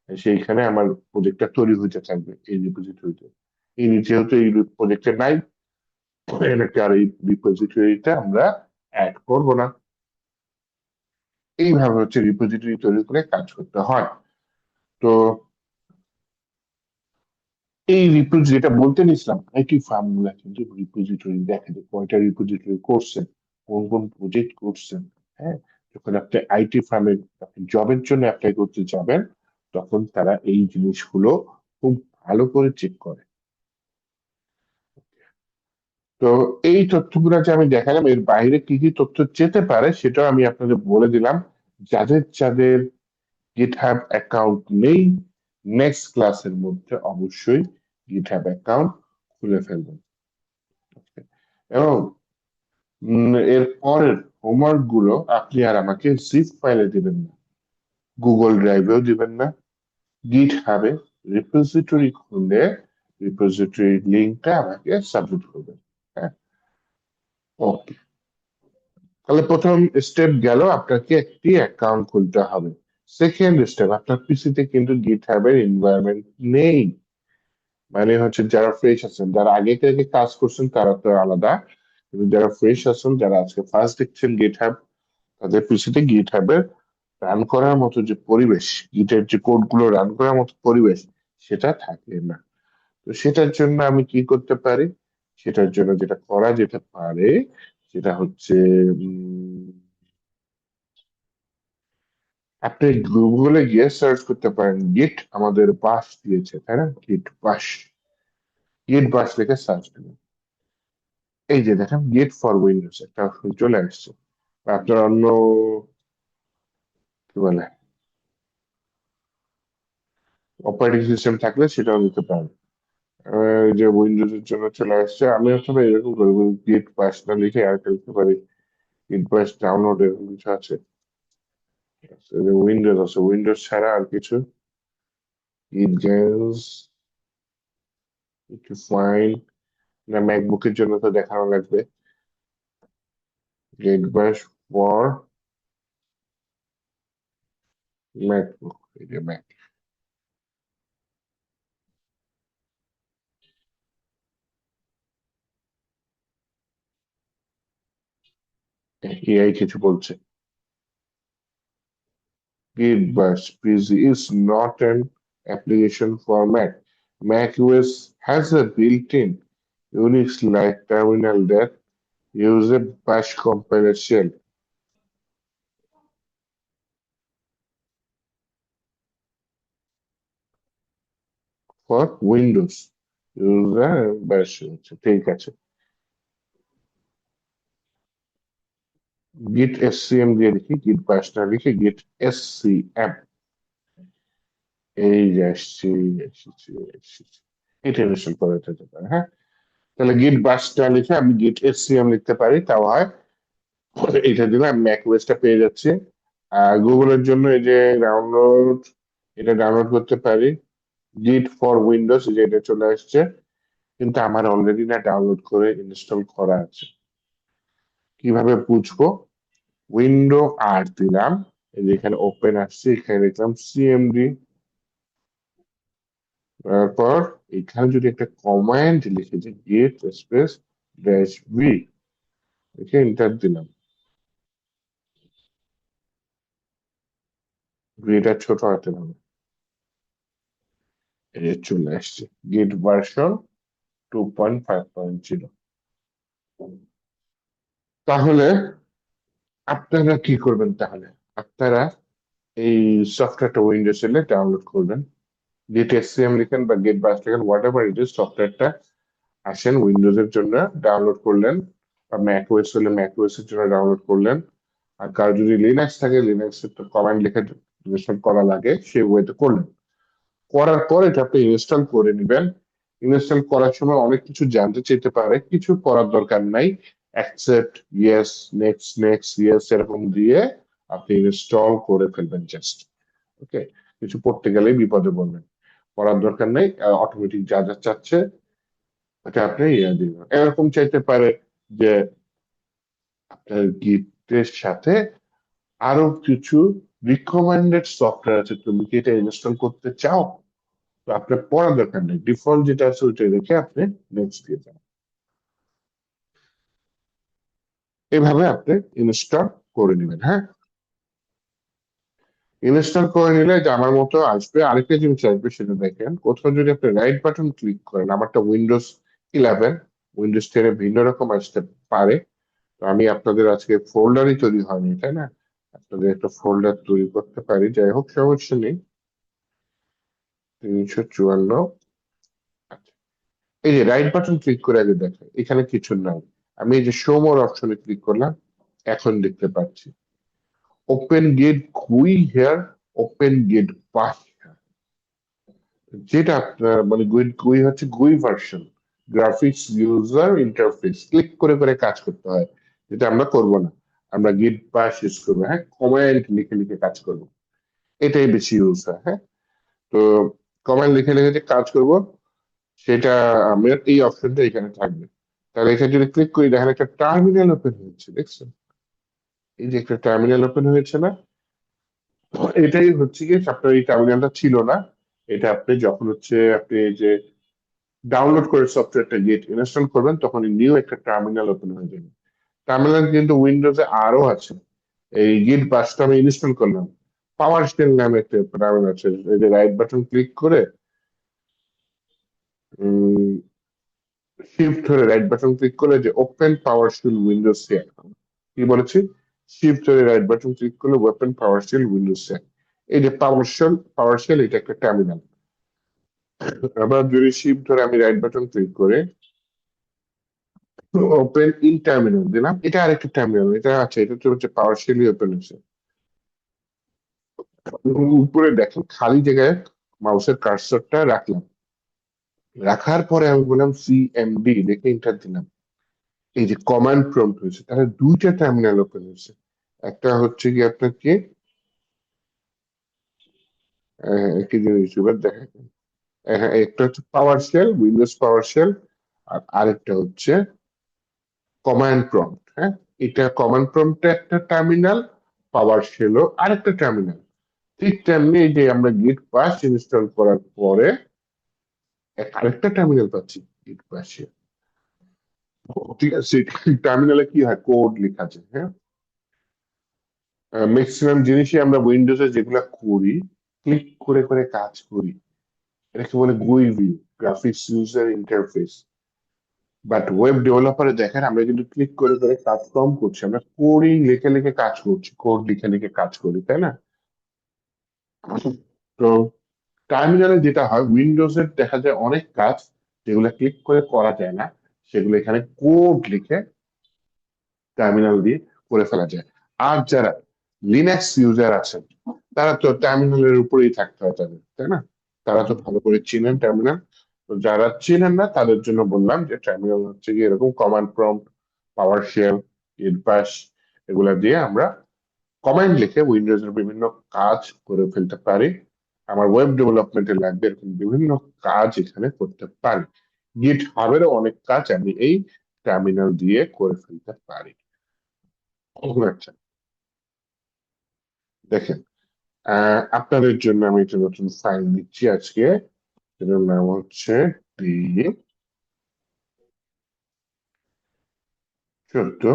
সেইখানে আমার প্রজেক্টটা তৈরি হইতে থাকবে এই রিপোজিটরিতে। যেহেতু এই প্রজেক্টে নাই, এনাকে আর এই রিপোজিটরিতে আমরা অ্যাড করব না। এইভাবে হচ্ছে রিপোজিটরি তৈরি করে কাজ করতে হয়। তো এই রিপোজিটরি, যেটা বলতে নিছিলাম, আইটি ফার্ম গুলা কিন্তু রিপোজিটরি দেখে যে কয়টা রিপোজিটরি করছেন, কোন কোন প্রজেক্ট করছেন। হ্যাঁ, যখন আপনি আইটি ফার্মে জবের জন্য অ্যাপ্লাই করতে যাবেন, তখন তারা এই জিনিসগুলো খুব ভালো করে চেক করে। তো এই তথ্যগুলো যে আমি দেখালাম, এর বাইরে কি কি তথ্য যেতে পারে সেটাও আমি আপনাদের বলে দিলাম। যাদের যাদের গিটহাব অ্যাকাউন্ট নেই, নেক্সট ক্লাসের মধ্যে অবশ্যই গিটহাব অ্যাকাউন্ট খুলে ফেলবেন। এবং এর পরের হোমওয়ার্ক গুলো আপনি আর আমাকে জিপ ফাইলে দিবেন না, গুগল ড্রাইভেও দিবেন না, গিট হাবে রিপোজিটরি খুলে রিপোজিটরি লিঙ্কটা আমাকে সাবমিট করবেন। হ্যাঁ, ওকে। তাহলে প্রথম স্টেপ গেল, আপনাকে একটি অ্যাকাউন্ট খুলতে হবে। সেকেন্ড স্টেপ, আপনার পিসিতে কিন্তু গিট হাবের এনভায়রনমেন্ট নেই। মানে হচ্ছে যারা ফ্রেশ আছেন, যারা আগে থেকে কাজ করছেন তারা তো আলাদা, কিন্তু যারা ফ্রেশ আছেন, যারা আজকে ফার্স্ট দেখছেন গিট, তাদের পিসিতে গিট হ্যাবের রান করার মতো যে পরিবেশ, গিটের যে কোড গুলো রান করার মতো পরিবেশ, সেটা থাকে না। তো সেটার জন্য আমি কি করতে পারি, সেটার জন্য যেটা করা যেতে পারে সেটা হচ্ছে উম, আপনি গুগলে গিয়ে সার্চ করতে পারেন, গিট আমাদের বাশ দিয়েছে তাই না, গিট বাশ, গিট বাশ লিখে সার্চ করবেন। এই যে দেখেন গিট ফর উইন্ডোজ একটা অপশন চলে আসছে। বা আপনার অন্য কি বলে, অপারেটিং সিস্টেম থাকলে সেটাও নিতে পারেন। এই যে উইন্ডোজ এর জন্য চলে আসছে, আমি আসলে এরকম করবো, গিট বাশ না লিখে আর একটা লিখতে পারি, গিট বাশ ডাউনলোড এরকম কিছু আছে। উইন্ডোজ আছে, উইন্ডোজ ছাড়া আর কিছু, গিট গেমস একটু ফাইন না, ম্যাকবুকের জন্য তো দেখানো লাগবে, গেট বাশ ফর ম্যাকবুক, এই যে ম্যাক, এআই কিছু বলছে। Git Bash PC is not an application for Mac. Mac OS has a built-in Unix-like terminal that uses a Bash compiler shell for Windows. User Bash হচ্ছে, ঠিক আছে। git scm দিয়ে লিখি, git bash না লিখে git scm, এই যে আসছি, এসেছি, এসেছি। এটা ইনস্টল করে যেতে পারে, হ্যাঁ। তাহলে git bash টা লিখে আমি git scm লিখতে পারি, তাও হয়। এটা দিলে আমি ম্যাক ওএসটা পেয়ে যাচ্ছি। আর গুগলের জন্য এই যে ডাউনলোড, এটা ডাউনলোড করতে পারি, গিট ফর উইন্ডোজ, যে এটা চলে আসছে, কিন্তু আমার অলরেডি না ডাউনলোড করে ইনস্টল করা আছে। কিভাবে বুঝবো? উইন্ডো আর দিলাম, এই যে এখানে ওপেন আসছে, এখানে লিখলাম সিএমডি, তারপর এখানে যদি একটা কমান্ড লিখে যে গেট স্পেস ড্যাশ ভি, লিখে এন্টার দিলাম, ভিটা ছোট হাতে হবে, এই যে চলে আসছে গেট ভার্সন 2.5.0। তাহলে আপনারা কি করবেন? তাহলে আপনারা এই সফটওয়্যারটা উইন্ডোজ এলে ডাউনলোড করবেন, গেট এসসিএম লিখেন বা গেট বাস লিখেন, হোয়াট এভার ইট ইজ, সফটওয়্যারটা আসেন উইন্ডোজ এর জন্য ডাউনলোড করলেন, বা ম্যাক ওএস হলে ম্যাক ওএস এর জন্য ডাউনলোড করলেন। আর কার যদি লিনাক্স থাকে, লিনাক্স এর তো কমান্ড লিখে ইনস্টল করা লাগে, সেই ওয়েতে করলেন। করার পর এটা আপনি ইনস্টল করে নেবেন। ইনস্টল করার সময় অনেক কিছু জানতে চাইতে পারে, কিছু করার দরকার নাই, accept, yes, next, next, yes এরকম দিয়ে আপনি ইনস্টল করে ফেলবেন জাস্ট। ওকে, কিছু পড়তে গেলেই বিপদে বলবেন, পড়ার দরকার নেই, অটোমেটিক যা যা চাচ্ছে ওটা আপনি ইয়ে দিবেন। এরকম চাইতে পারে যে আপনার গিটের সাথে আরো কিছু রিকমেন্ডেড সফটওয়্যার আছে, তুমি কি এটা ইনস্টল করতে চাও? তো আপনার পড়ার দরকার নেই, ডিফল্ট যেটা আছে ওইটা রেখে আপনি নেক্সট দিয়ে যান। এভাবে আপনি ইনস্টল করে নেবেন, হ্যাঁ। ইনস্টল করে নিলে যে আমার মতো আসবে, আরেকটা জিনিস আসবে সেটা দেখেন, কোথাও যদি আপনি রাইট বাটন ক্লিক করেন, আমারটা উইন্ডোজ 11, উইন্ডোজ 10 ভিন্ন রকম আসতে পারে। তো আমি আপনাদের আজকে ফোল্ডারই তৈরি হয়নি, তাই না, আপনাদের একটা ফোল্ডার তৈরি করতে পারি, যাই হোক সমস্যা নেই। 354, আচ্ছা। এই যে রাইট বাটন ক্লিক করে আগে দেখেন, এখানে কিছু নাই, আমি এই যে শো মোর অপশনে ক্লিক করলাম, এখন দেখতে পাচ্ছি ওপেন গেট গুই হেয়ার, ওপেন গেট বাশ, যেটা আপনার মানে গুই, গুই হচ্ছে গুই version, graphics user interface, click করে করে কাজ করতে হয়, যেটা আমরা করব না। আমরা গিট বাশ ইউজ করবো, হ্যাঁ, কমান্ড লিখে লিখে কাজ করব, এটাই বেশি ইউজ হয়, হ্যাঁ। তো কমান্ড লিখে লিখে যে কাজ করব, সেটা আমার এই অপশনটা এখানে থাকবে। তাহলে এখানে যদি ক্লিক করি, দেখেন একটা টার্মিনাল ওপেন হয়েছে, দেখছেন? এই যে একটা টার্মিনাল ওপেন হয়েছে না, এটাই হচ্ছে কি, আপনার এই টার্মিনালটা ছিল না, এটা আপনি যখন হচ্ছে আপনি এই যে ডাউনলোড করে সফটওয়্যারটা গেট ইনস্টল করবেন, তখন নিউ একটা টার্মিনাল ওপেন হয়ে যাবে। টার্মিনাল কিন্তু উইন্ডোজে আরো আছে, এই গিট বাশটা আমি ইনস্টল করলাম, পাওয়ার শেল নামে একটা টার্মিনাল আছে, এই যে রাইট বাটন ক্লিক করে শিফট ধরে রাইট বাটন ক্লিক করে যে ওপেন পাওয়ার শেল উইন্ডোজ শেয়ার, কি বলেছি, শিফট ধরে রাইট বাটন ক্লিক করলে ওপেন পাওয়ার শেল উইন্ডোজ শেয়ার, এই যে পাওয়ার শেল এটা একটা টার্মিনাল। আবার যদি শিফট ধরে আমি রাইট বাটন ক্লিক করে ওপেন ইন টার্মিনাল দিলাম, এটা আরেকটা টার্মিনাল, এটা আছে, এটা তো হচ্ছে পাওয়ার শেলই ওপেন হচ্ছে। উপরে দেখেন খালি জায়গায় মাউসের কার্সরটা রাখলাম, রাখার পরে আমি বললাম সিএমডি লিখে এন্টার দিলাম। এই যে কমান্ড প্রম্পট হয়েছে, তাহলে দুইটা টার্মিনাল ওপেন হয়েছে। একটা হচ্ছে কি আপনাকে কি জিনিস এবার দেখা যায়। হ্যাঁ, একটা হচ্ছে পাওয়ার শেল, উইন্ডোজ পাওয়ার শেল, আর আরেকটা হচ্ছে কমান্ড প্রম্পট। হ্যাঁ, এটা কমান্ড প্রম্পটে একটা টার্মিনাল, পাওয়ার শেলও আরেকটা টার্মিনাল। ঠিক তেমনি এই যে আমরা গিট বাশ ইনস্টল করার পরে আরেকটা টার্মিনাল পাচ্ছি, গিট বাশে। ঠিক আছে, টার্মিনালে কি হয়, কোড লেখা আছে। হ্যাঁ, ম্যাক্সিমাম জিনিসই আমরা উইন্ডোজে যেগুলো করি, ক্লিক করে করে কাজ করি, এটাকে বলে GUI view, graphics user interface. But web ডেভেলপারে দেখেন আমরা কিন্তু ক্লিক করে করে কাজ কম করছি, আমরা কোডিং লিখে লিখে কাজ করছি, কোড লিখে লিখে কাজ করি, তাই না? তো টার্মিনালে যেটা হয়, উইন্ডোজের দেখা যায় অনেক কাজ যেগুলো ক্লিক করে করা যায় না, সেগুলো এখানে কোড লিখে টার্মিনাল দিয়ে করে ফেলা যায়। আর যারা লিনাক্স ইউজার আছেন, তারা তো টার্মিনালের উপরেই থাকতে হয় তাদের, তাই না? তারা তো ভালো করে চিনেন টার্মিনাল। তো যারা চিনেন না তাদের জন্য বললাম যে টার্মিনাল হচ্ছে কি এরকম কমান্ড প্রম্পট, পাওয়ার শেল, ইডবাস, এগুলা দিয়ে আমরা কমান্ড লিখে উইন্ডোজের বিভিন্ন কাজ করে ফেলতে পারি। আমার ওয়েব ডেভেলপমেন্টে লাগবে এরকম বিভিন্ন কাজ এখানে করতে পারি। গিট হাবেরও অনেক কাজ আমি এই টার্মিনাল দিয়ে করে ফেলতে পারি। আচ্ছা, দেখেন, আপনাদের জন্য আমি একটা নতুন ফাইল দিচ্ছি আজকে, এটার নাম হচ্ছে ডি 14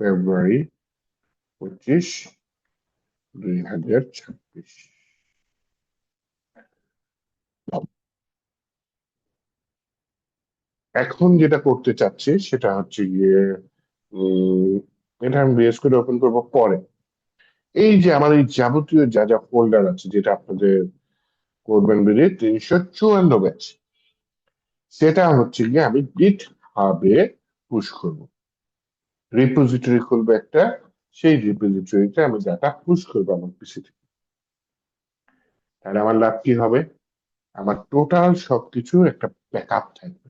ফেব্রুয়ারি 2026। এখন যেটা করতে চাচ্ছি সেটা হচ্ছে গিয়ে উম এটা আমি বিএস করে ওপেন করবো পরে। এই যে আমার এই যাবতীয় যা যা ফোল্ডার আছে, যেটা আপনাদের করবেন বেরিয়ে 354 ব্যাচ, সেটা হচ্ছে গিয়ে আমি গিট হাবে পুশ করবো। রিপোজিটরি খুলবো একটা, সেই রিপোজিটরিতে আমি ডাটা পুশ করবো আমার পিসি থেকে। তাহলে আমার লাভ কি হবে, আমার টোটাল সবকিছু একটা ব্যাকআপ থাকবে।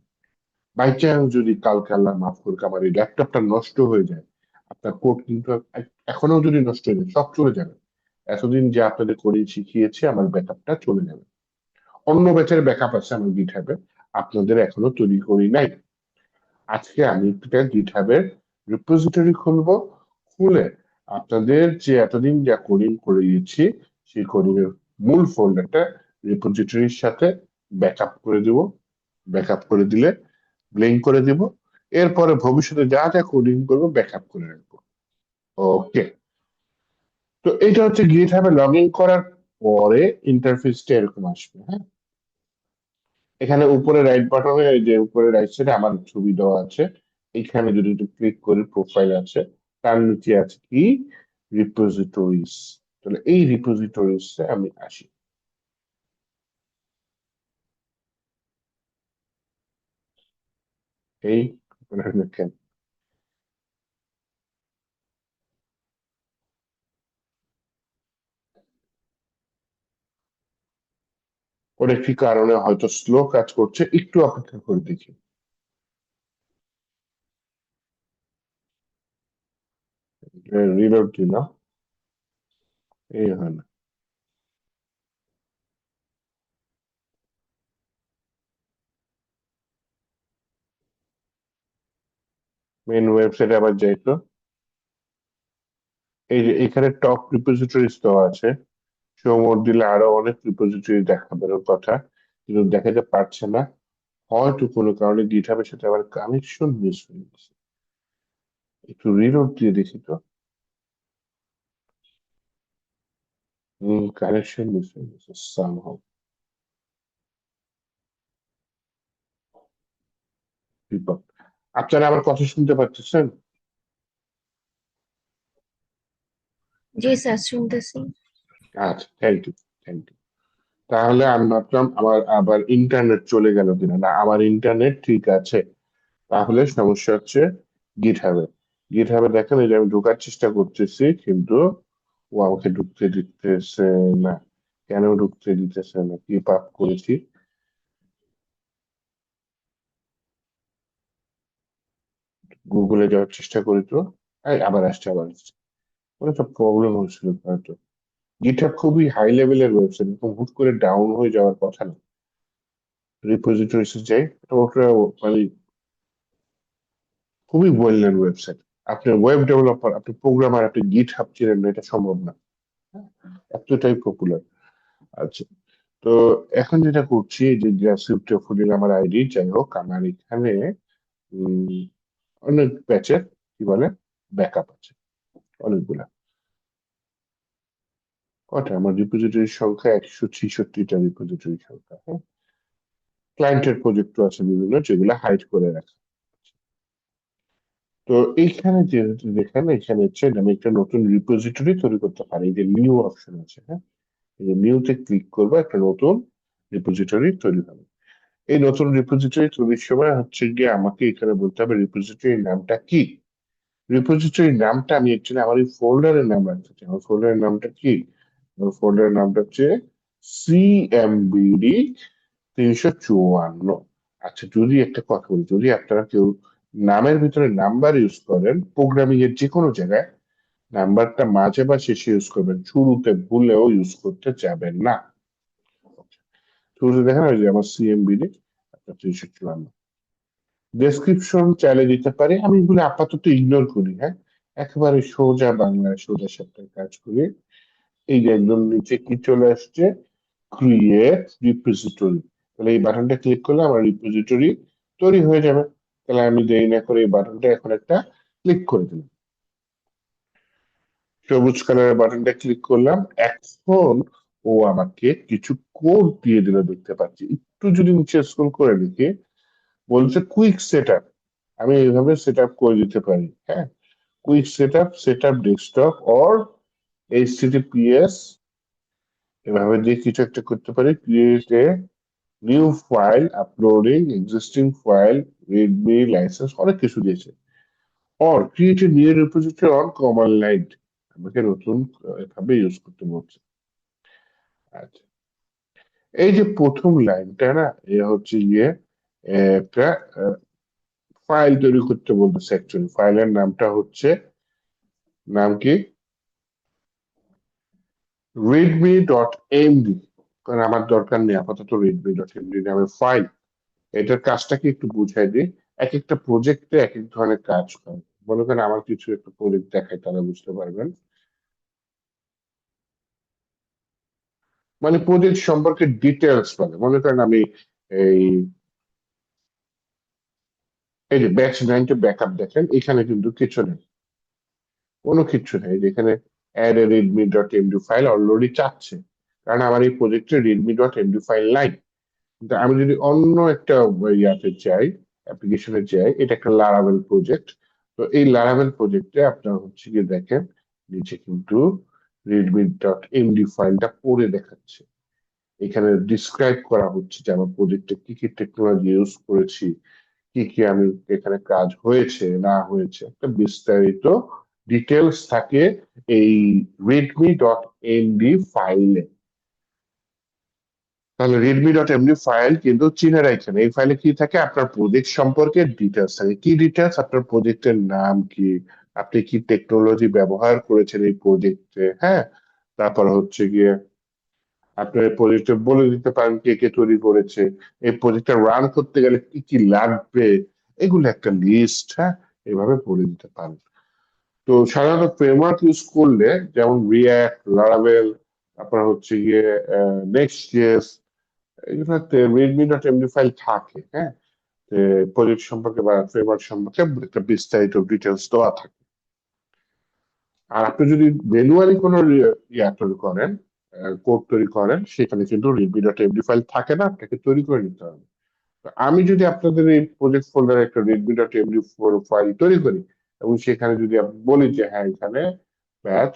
বাই চান্স যদি কালকে আল্লাহ মাফ করুক আমার এই ল্যাপটপটা নষ্ট হয়ে যায়, আপনার কোড কিন্তু এখনো যদি নষ্ট হয়ে যায় সব চলে যাবে। এতদিন যে আপনাদের করে শিখিয়েছি আমার ব্যাকআপটা চলে যাবে। অন্য ব্যাচের ব্যাকআপ আছে আমার গিটহাবে, আপনাদের এখনো তৈরি করি নাই। আজকে আমি একটা গিটহাবের রিপোজিটরি খুলবো, খুলে আপনাদের যে এতদিন যা কোডিং করিয়েছি সেই কোডিং এর মূল ফোল্ডারটা রিপোজিটরির সাথে ব্যাকআপ করে দিব। ব্যাকআপ করে দিলে ব্লিঙ্ক করে দিব, এরপরে ভবিষ্যতে যা যা কোডিং করবো ব্যাকআপ করে রাখবো। ওকে, তো এটা হচ্ছে গিটহাবে লগ ইন করার পরে ইন্টারফেসটা এরকম আসবে। হ্যাঁ, এখানে উপরে রাইট বাটনে, এই যে উপরে রাইট সাইডে আমার ছবি দেওয়া আছে, এখানে যদি একটু ক্লিক করি প্রোফাইল আছে, তার নিচে আছে কি, রিপোজিটরিজ। তাহলে এই রিপোজিটরিজ আমি আসি। এই আপনারা দেখেন, ওর একটি কারণে হয়তো স্লো কাজ করছে, একটু অপেক্ষা করে দেখি। রিলোড দিলাম, এই হয় না। মেন ওয়েবসাইটে আবার যাই তো, এই যে এখানে টপ রিপোজিটরিজ দেওয়া আছে, শো মোর দিলে আরো অনেক রিপোজিটরি দেখাবে ওর কথা, কিন্তু দেখাতে পারছে না। হয়তো কোনো কারণে গিটহাবের সাথে আবার কানেকশন মিস হয়ে গেছে। একটু রিলোড দিয়ে দেখি তো। কানেকশন মিস হয়ে গেছে সামহাউ, বিপদ। আপনারা আবার কথা শুনতে পাচ্ছেন? জি স্যার, শুনতেছি। আচ্ছা, থ্যাংক ইউ, থ্যাংক ইউ। তাহলে আমি ভাবলাম আমার আবার ইন্টারনেট চলে গেল কিনা, না আমার ইন্টারনেট ঠিক আছে। তাহলে সমস্যা হচ্ছে গিটহাবে। গিটহাবে দেখেন, এই যে আমি ঢোকার চেষ্টা করতেছি কিন্তু ও আমাকে ঢুকতে দিতেছে না, কেন ঢুকতে দিতেছে না, কি পাপ করেছি? গুগলে যাওয়ার চেষ্টা করি তো। এই, আবার আসছে। কোনো একটা প্রবলেম হচ্ছিল হয়তো। গিটহাব খুবই হাই লেভেলের ওয়েবসাইট, এরকম হুট করে ডাউন হয়ে যাওয়ার কথা না। রিপোজিটরিতে যাই, ওটা মানে খুবই ওয়েল নোন ওয়েবসাইট। আপনি ওয়েব ডেভেলপার, আপনি প্রোগ্রামার, আপনি গিটহাব চিনেন না, এটা সম্ভব না। হ্যাঁ, এতটাই পপুলার। আচ্ছা, তো এখন যেটা করছি, এই যে গ্রাসরুট ফুডিং আমার আইডি, যাই হোক আমার এখানে উম, অনেক ব্যাচের কি বলে ব্যাকআপ আছে, অনেকগুলা। কটা আমার রিপোজিটরির সংখ্যা? 166টা রিপোজিটরি সংখ্যা। হ্যাঁ, ক্লায়েন্টের প্রজেক্টও আছে বিভিন্ন, যেগুলো হাইড করে রাখা। তো এইখানে যেহেতু দেখেন, এখানে হচ্ছে আমি একটা নতুন রিপোজিটরি তৈরি করতে পারি, এই যে নিউ অপশন আছে। হ্যাঁ, এই যে নিউতে ক্লিক করবো, একটা নতুন রিপোজিটরি তৈরি হবে। এই নতুন রিপোজিটরি তৈরির সময় হচ্ছে গিয়ে আমাকে এখানে বলতে হবে রিপোজিটরির নামটা কি। রিপোজিটরির নামটা আমি অ্যাকচুয়ালি আমার এই ফোল্ডারের নাম রাখতে চাই। আমার ফোল্ডারের নামটা কি? আমার ফোল্ডারের নামটা হচ্ছে সিএমবিডি 354। আচ্ছা, যদি একটা কথা বলি, যদি আপনারা কেউ নামের ভিতরে নাম্বার ইউজ করেন, প্রোগ্রামিং এর যে কোনো জায়গায় নাম্বারটা মাঝে বা শেষে ইউজ করবেন, শুরুতে ভুলেও ইউজ করতে যাবেন না। শুরুতে দেখেন ওই যে আমার সিএমবিডি আপনার 354। ডেসক্রিপশন চাইলে দিতে পারি, আমি এগুলো আপাতত ইগনোর করি। হ্যাঁ, একেবারে সোজা বাংলায় সোজা সাপটায় কাজ করি। এই যে একদম নিচে কি চলে আসছে, ক্রিয়েট রিপোজিটরি। তাহলে এই বাটনটা ক্লিক করলে আমার রিপোজিটরি তৈরি হয়ে যাবে। তাহলে আমি দেরি না করে এই বাটনটা এখন একটা ক্লিক করে দিলাম। সবুজ কালারের বাটনটা ক্লিক করলাম। এখন ও আমাকে কিছু কোড দিয়ে দিল, দেখতে পাচ্ছি। একটু যদি নিচে স্ক্রল করে দেখি, বলছে কুইক সেট আপ। আমি এইভাবে সেট আপ করে দিতে পারি। হ্যাঁ, quick set up desktop or HTTPS, এভাবে দিয়ে কিছু একটা করতে পারি। Create a new file, uploading existing file, Redmi licence, অনেক কিছু দিয়েছে। Or create a new repository on command line, আমাকে নতুন এভাবে ইউজ করতে বলছে। আচ্ছা, এই যে প্রথম লাইনটা না, এ হচ্ছে গিয়ে একটা ফাইল তৈরি করতে বলতেছে। অ্যাকচুয়ালি ফাইলের নামটা হচ্ছে, নাম কি, readme.md। কারণ আমার দরকার নেই আপাতত readme.md নামের ফাইল। এটার কাজটা কি একটু বুঝাই দিই। এক একটা প্রজেক্টে এক এক ধরনের কাজ করে। মনে করেন আমার কিছু একটা প্রজেক্ট দেখায়, তারা বুঝতে পারবেন। মানে প্রজেক্ট সম্পর্কে ডিটেলস, মানে মনে করেন আমি এই এই যে ব্যাচ 9 ব্যাকআপ দেখেন, এখানে কিন্তু কিছু নেই, কোনো কিছু নেই। যেখানে add a readme.md file already চাচ্ছে, কারণ আমার এই প্রজেক্টে readme.md ফাইল নাই। কিন্তু আমি যদি অন্য একটা ইয়াতে যাই, অ্যাপ্লিকেশনে যাই, এটা একটা লারাভেল প্রজেক্ট। তো এই লারাভেল প্রজেক্টে আপনার হচ্ছে গিয়ে দেখেন, নিচে কিন্তু readme.md ফাইলটা পড়ে দেখাচ্ছে। এখানে ডিসক্রাইব করা হচ্ছে যে আমার প্রজেক্টে কি কি টেকনোলজি ইউজ করেছি, কি কি আমি এখানে কাজ হয়েছে না হয়েছে, একটা বিস্তারিত ডিটেলস থাকে এই readme.md ফাইলে। তাহলে readme.md ফাইল কিন্তু চিনে রাখেন, এই ফাইলে কি থাকে, আপনার প্রজেক্ট সম্পর্কে ডিটেলস থাকে। কি ডিটেলস? আপনার প্রজেক্টের নাম কি, আপনি কি টেকনোলজি ব্যবহার করেছেন এই প্রজেক্টে। হ্যাঁ, তারপর হচ্ছে গিয়ে আপনার প্রজেক্টে বলে দিতে পারেন কে কে তৈরি করেছে, এই প্রজেক্টটা রান করতে গেলে কি কি লাগবে, এগুলো একটা লিস্ট। হ্যাঁ, এভাবে বলে দিতে পারেন। তো সাধারণত ফ্রেমওয়ার্ক ইউজ করলে, যেমন রিয়াক্ট, লারাভেল, তারপর হচ্ছে গিয়ে নেক্সট জেএস, এগুলোতে readme.md ফাইল থাকে। হ্যাঁ, প্রজেক্ট সম্পর্কে বা ফ্রেমওয়ার্ক সম্পর্কে একটা বিস্তারিত ডিটেলস দেওয়া থাকে। আর আপনি যদি ম্যানুয়ালি কোনো তৈরি করেন, কোড তৈরি করেন, সেখানে কিন্তু readme.md ফাইল থাকে না, আপনাকে তৈরি করে নিতে হবে। তো আমি যদি আপনাদের এই প্রজেক্ট ফোল্ডারে একটা readme.md ফাইল তৈরি করি, এবং সেখানে যদি আমি বলি যে হ্যাঁ, এখানে ব্যাচ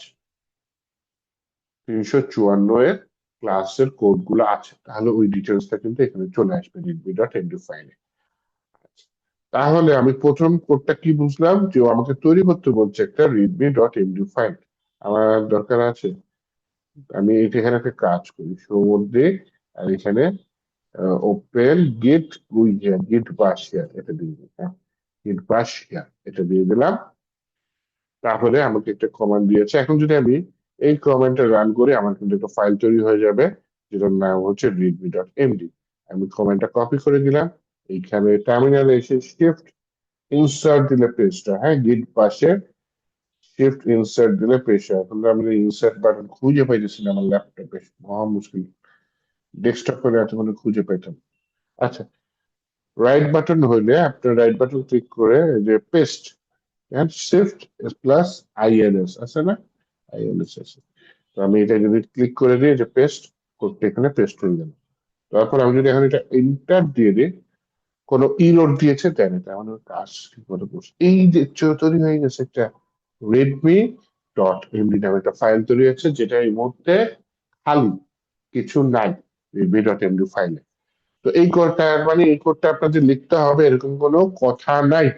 354 এর ক্লাসের কোড গুলো আছে, তাহলে ওই ডিটেলসটা কিন্তু এখানে চলে আসবে readme.md ফাইলে। তাহলে আমি প্রথম কোডটা কি বুঝলাম, যে ও আমাকে তৈরি করতে বলছে একটা readme.md ফাইল। আমার দরকার আছে। আমি এখানে একটা কাজ করি, শো মধ্যে, আর এখানে ওপেন গিট উইজার, গিট বাশ হিয়ার, এটা দিয়ে দিই, হ্যাঁ, গিট বাশ হিয়ার, এটা দিয়ে দিলাম। তাহলে আমাকে একটা কমান্ড দিয়েছে। এখন যদি আমি এই কমান্ডটা রান করি, আমার কিন্তু একটা ফাইল তৈরি হয়ে যাবে, যেটার নাম হচ্ছে readme.md। আমি কমান্ডটা কপি করে দিলাম, এইখানে টার্মিনালে এসে শিফট ইনসার্ট দিলে পেজটা, হ্যাঁ, গিট পাশে শিফট ইনসার্ট দিলে পেজটা। এখন তো আমি ইনসার্ট বাটন খুঁজে পাইতেছি না আমার ল্যাপটপে, মহা মুশকিল। ডেস্কটপ করে এতক্ষণ খুঁজে পেতাম। আচ্ছা, রাইট বাটন হইলে আপনার রাইট বাটন ক্লিক করে এই যে paste, and shift plus INS আছে না, আইএনএস আছে। তো আমি এটা যদি ক্লিক করে দিই, যে পেস্ট করতে, এখানে পেস্ট হয়ে গেল। তারপর আমি যদি এখন এটা এন্টার দিয়ে দিই, কোনো ইরোর দিয়েছে দেন, এটা আমাদের কাজ ঠিক মতো করছে। এই যে তৈরি হয়ে গেছে একটা রেডমি ডট এমডি নামে একটা ফাইল তৈরি হয়েছে, যেটা এই মুহূর্তে খালি, কিছু নাই রেডমি ডট এমডি ফাইলে। তো এই কোডটা, মানে এই কোডটা আপনাদের লিখতে হবে এরকম কোনো কথা নাই।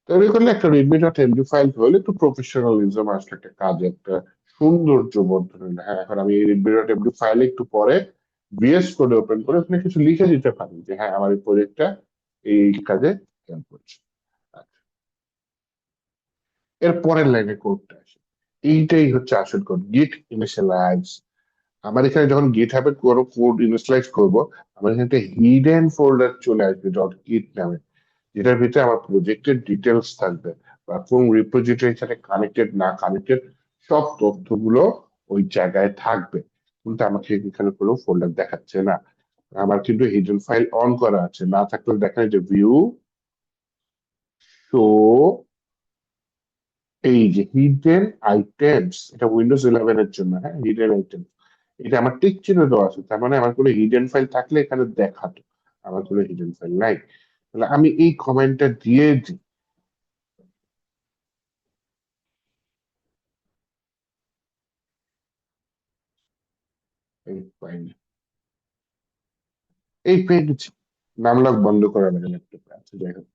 তৈরি করলে একটা রেডমি ডট এমডি ফাইল হলে একটু প্রফেশনালিজম আসলে একটা কাজে একটা সৌন্দর্য বর্ধন হলো। হ্যাঁ, এখন আমি এই রেডমি ডট এমডি ফাইলে একটু পরে ভিএস কোডে ওপেন করে ওখানে কিছু লিখে দিতে পারি, যে হ্যাঁ আমার এই প্রজেক্টটা এই কাজে হেল্প করছে। আচ্ছা, এর পরের লাইনে কোডটা আসে, এইটাই হচ্ছে আসল কোড, গিট ইনিশিয়ালাইজ। আমার এখানে যখন গিট হাবে কোনো কোড ইনিশিয়ালাইজ করবো, আমার এখানে একটা হিডেন ফোল্ডার চলে আসবে ডট গিট নামে, যেটার ভিতরে আমার প্রজেক্টের ডিটেলস থাকবে, বা কোন রিপোজিটরির সাথে কানেক্টেড না কানেক্টেড সব তথ্যগুলো ওই জায়গায় থাকবে। কিন্তু আমাকে এখানে কোনো ফোল্ডার দেখাচ্ছে না, আমার কিন্তু হিডেন ফাইল অন করা আছে। না থাকলে দেখেন যে ভিউ শো, এই যে হিডেন আইটেমস, এটা উইন্ডোজ 11 এর জন্য, হ্যাঁ, হিডেন আইটেম, এটা আমার টিক চিহ্ন দেওয়া আছে, তার মানে আমার কোনো হিডেন ফাইল থাকলে এখানে দেখাতো। আমার কোনো হিডেন ফাইল নাই, তাহলে আমি এই কমেন্টটা দিয়ে দিই। এই ফাইল, এই পেয়ে গেছি, নাম লক বন্ধ করা লাগে ল্যাপটপে। আচ্ছা, যাই হোক,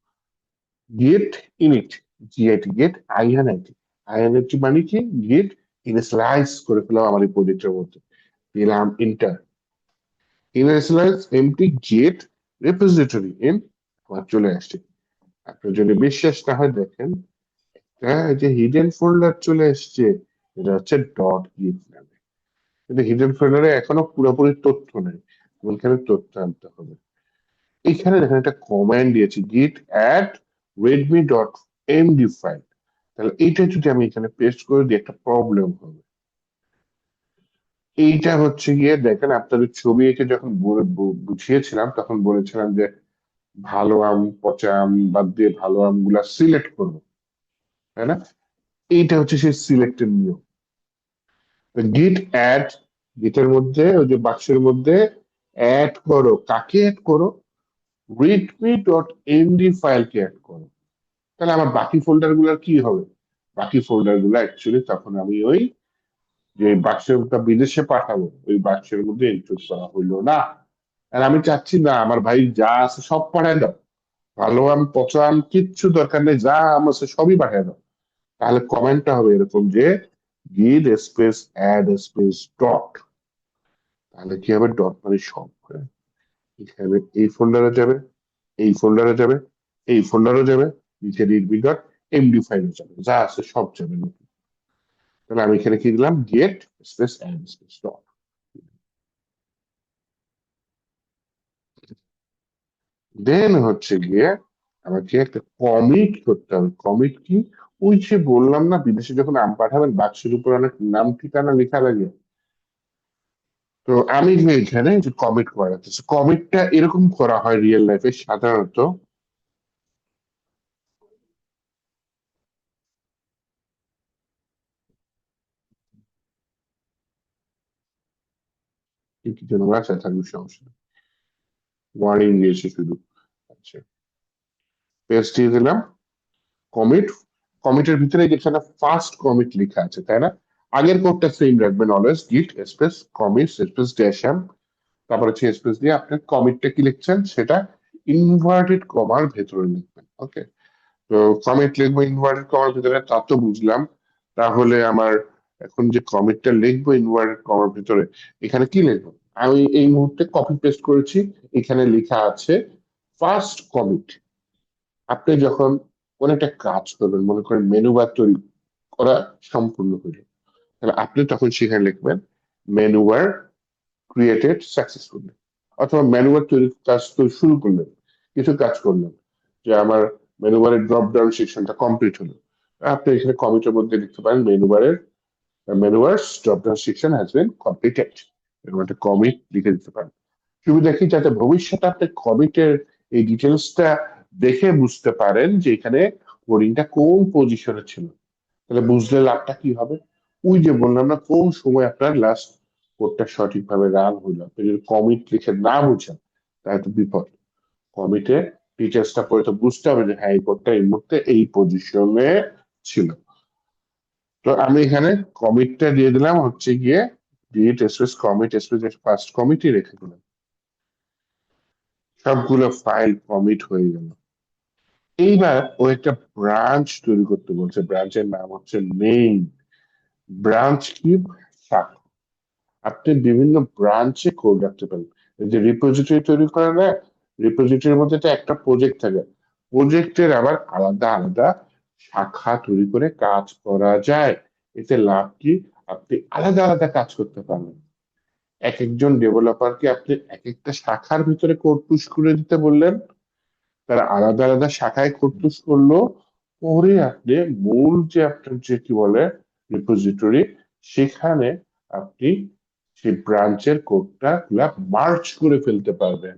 গেট ইনিট, জিআইটি গেট আইএনআইটি, আইএনআইটি মানে কি, গেট ইনিশিয়ালাইজ করে ফেলাম আমার এই প্রজেক্টের মধ্যে, দিলাম enter, initialise empty Git repository in, আমার চলে আসছে। আপনার যদি বিশ্বাস না হয় দেখেন, হ্যাঁ, এই যে হিডেন ফোল্ডার চলে এসছে, এটা হচ্ছে ডট গিট নামে। কিন্তু হিডেন ফোল্ডারে এখনো পুরোপুরি তথ্য নেই, ওইখানে তথ্য আনতে হবে। এখানে দেখেন একটা কমান্ড দিয়েছি, Git add readme dot MD file. তাহলে এইটা যদি আমি এখানে পেস্ট করে দিই, একটা প্রবলেম হবে। এইটা হচ্ছে গিয়ে দেখেন, আপনাদের ছবি এঁকে যখন বুঝিয়েছিলাম তখন বলেছিলাম যে ভালো আম পচা আম বাদ দিয়ে ভালো আমগুলা সিলেক্ট করবো, তাই না? এইটা হচ্ছে সেই সিলেক্টের নিয়ম। গিট অ্যাড, গিটের মধ্যে ওই যে বাক্সের মধ্যে অ্যাড করো, কাকে অ্যাড করো, রিডমি ডট এমডি ফাইলকে অ্যাড করো। তাহলে আমার বাকি ফোল্ডার গুলোর কি হবে? বাকি ফোল্ডার গুলো অ্যাকচুয়ালি তখন আমি ওই যে বাক্সটা বিদেশে পাঠাবো, ওই বাক্সের মধ্যে ইনক্লুড করা হইলো না। আর আমি চাচ্ছি না, আমার ভাই যা আছে সব পাঠায় দাও, ভালো আম পচা আম কিচ্ছু দরকার নেই, যা আম আছে সবই পাঠায় দাও। তাহলে কমেন্টটা হবে এরকম যে গিট স্পেস অ্যাড স্পেস ডট, তাহলে কি হবে, ডট মানে সব, হ্যাঁ? এখানে এই ফোল্ডারে যাবে, এই ফোল্ডারে যাবে, এই ফোল্ডারে যাবে, নিচে রিডমি ডট এমডি ফাইলে যাবে, যা আছে সব যাবে। তাহলে আমি এখানে কি দিলাম, git space add space dot. Then হচ্ছে গিয়ে আমাকে একটা কমিট করতে হবে। কমিট কি, ওই যে বললাম না বিদেশে যখন আম পাঠাবেন বাক্সের উপর অনেক নাম ঠিকানা লেখা লাগে, তো আমি এখানে যে কমিট করা যাচ্ছে, কমিটটা এরকম করা হয় রিয়েল লাইফে সাধারণত। কি যেন ভাষায় থাকবে, সমস্যা ওয়ার্নিং দিয়েছে শুধু। আচ্ছা, পেজ দিয়ে দিলাম, কমিট, কমিটের ভিতরে যেখানে ফার্স্ট কমিট লেখা আছে, তাই না? আগের কোডটা সেম রাখবেন always, Git space commit space dash M, তারপর হচ্ছে স্পেস দিয়ে আপনি কমিটটা কি লিখছেন সেটা ইনভার্টেড কমার ভেতরে লিখবেন, ওকে? তো কমিট লিখবো ইনভার্টেড কমার ভিতরে, তা তো বুঝলাম। তাহলে আমার এখন যে কমিটটা লিখবো ইনভার্টেড কমার ভিতরে, এখানে কি লিখবো? আমি এই মুহূর্তে কপি পেস্ট করেছি, এখানে লেখা আছে ফার্স্ট কমিট। আপনি যখন কোন একটা কাজ করবেন, মনে করেন মেনু বার তৈরি করা সম্পূর্ণ হলো, তাহলে আপনি তখন সেখানে লিখবেন মেনু বার ক্রিয়েটেড সাকসেসফুলি, অথবা মেনু বার তৈরি কাজ তো শুরু করলেন, কিছু কাজ করলেন, যে আমার মেনু বারের ড্রপ ডাউন সেকশনটা কমপ্লিট হলো, আপনি এখানে কমিটের মধ্যে লিখতে পারেন menu bars drop down section has been completed, এরকম একটা কমিট লিখে দিতে পারেন। সুবিধা কি, যাতে ভবিষ্যতে আপনি কমিটের এই ডিটেলসটা দেখে বুঝতে পারেন যে এখানে কোডিংটা কোন পজিশনে ছিল। তাহলে বুঝলে লাভটা কি হবে? ওই যে বললাম না, কোন সময় আপনার লাস্ট কোডটা সঠিকভাবে রান হইলো, আপনি যদি কমিট লিখে না বুঝেন তাহলে তো বিপদ। কমিটে ডিটেলসটা পড়ে তো বুঝতে হবে যে হ্যাঁ এই কোডটা এই মুহূর্তে এই পজিশনে ছিল। তো আমি এখানে কমিটটা দিয়ে দিলাম হচ্ছে গিয়ে ডিট স্পেস কমিট স্পেস ফার্স্ট কমিটই রেখে দিলাম। সবগুলো ফাইল কমিট হয়ে গেল। এইবার ও একটা ব্রাঞ্চ তৈরি করতে বলছে, ব্রাঞ্চের নাম হচ্ছে মেইন। ব্রাঞ্চ কি? শাখা। আপনি বিভিন্ন ব্রাঞ্চে কোড রাখতে পারেন। এই যে রিপোজিটরি তৈরি করে না, রিপোজিটরির মধ্যে তো একটা প্রজেক্ট থাকে, প্রজেক্টের আবার আলাদা আলাদা শাখা তৈরি করে কাজ করা যায়। এতে লাভ কি, আপনি আলাদা আলাদা কাজ করতে পারবেন। এক একজন ডেভেলপারকে আপনি এক একটা শাখার ভিতরে কোড পুশ করে দিতে বললেন, তারা আলাদা আলাদা শাখায় কোড পুশ করলো, পরে আপনি মূল যে আপনার যে কি বলে রিপোজিটরি, সেখানে আপনি সেই ব্রাঞ্চের কোডটা গুলা মার্চ করে ফেলতে পারবেন।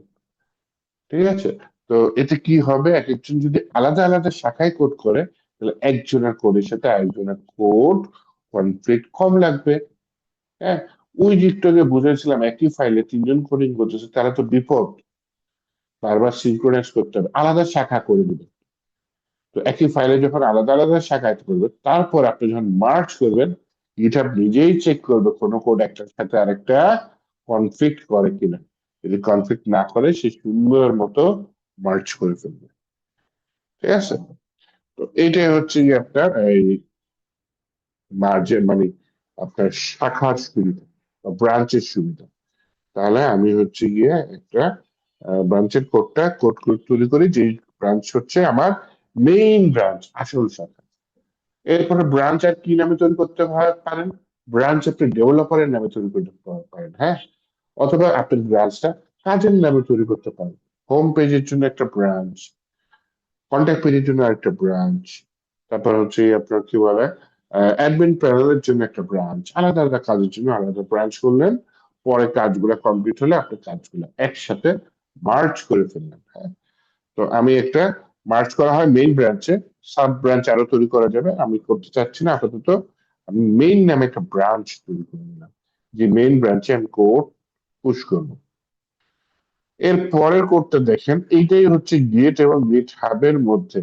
ঠিক আছে? তো এতে কি হবে, এক একজন যদি আলাদা আলাদা শাখায় কোড করে, তাহলে একজনের কোডের সাথে আরেকজনের কোড কনফ্লিক্ট কম লাগবে। হ্যাঁ, ওই দিকটা যে বুঝেছিলাম একই ফাইলে তিনজন কোডিং করতেছে, তারা তো বিপদ, বারবার সিনক্রোনাইজ করতে হবে, আলাদা শাখা করে দিবে। তো একই ফাইলে যখন আলাদা আলাদা শাখায় করবে, তারপর আপনি যখন মার্জ করবেন, গিটহাব নিজেই চেক করবে কোনো কোড একটার সাথে আরেকটা কনফ্লিক্ট করে কিনা। যদি কনফ্লিক্ট না করে, সে সুন্দর মতো মার্জ করে ফেলবে। ঠিক আছে? তো এইটাই হচ্ছে কি আপনার এই মার্জের মানে আপনার শাখার সুবিধা বা ব্রাঞ্চের সুবিধা। তাহলে আমি হচ্ছে গিয়ে একটা ব্রাঞ্চের কোড তৈরি করি, যে ব্রাঞ্চ হচ্ছে আমার মেইন ব্রাঞ্চ, আসল শাখা। এরপরে ব্রাঞ্চ আর কি নামে তৈরি করতে পারেন? ব্রাঞ্চ আপনি ডেভেলপারের নামে তৈরি করতে পারেন, হ্যাঁ। অথবা আপনি ব্রাঞ্চটা কাজের নামে তৈরি করতে পারেন। হোম পেজের জন্য একটা ব্রাঞ্চ, কন্ট্যাক্ট পেজের জন্য আরেকটা ব্রাঞ্চ, তারপর হচ্ছে আপনার কি বলে অ্যাডমিন প্যানেলের জন্য একটা ব্রাঞ্চ, আলাদা আলাদা কাজের জন্য আলাদা ব্রাঞ্চ করলেন। পরে কাজগুলো কমপ্লিট হলে আপনি কাজগুলো একসাথে মার্জ করে ফেললেন, হ্যাঁ। তো আমি একটা মার্জ করা হয় মেইন ব্রাঞ্চে, সাব ব্রাঞ্চ আরো তৈরি করা যাবে, আমি করতে চাচ্ছি না আপাতত। আমি মেইন নামে একটা ব্রাঞ্চ তৈরি করে নিলাম, যে মেইন ব্রাঞ্চে আমি কোড পুশ করবো। এর পরের কোডটা দেখেন, এইটাই হচ্ছে গেট এবং গেট হাবের মধ্যে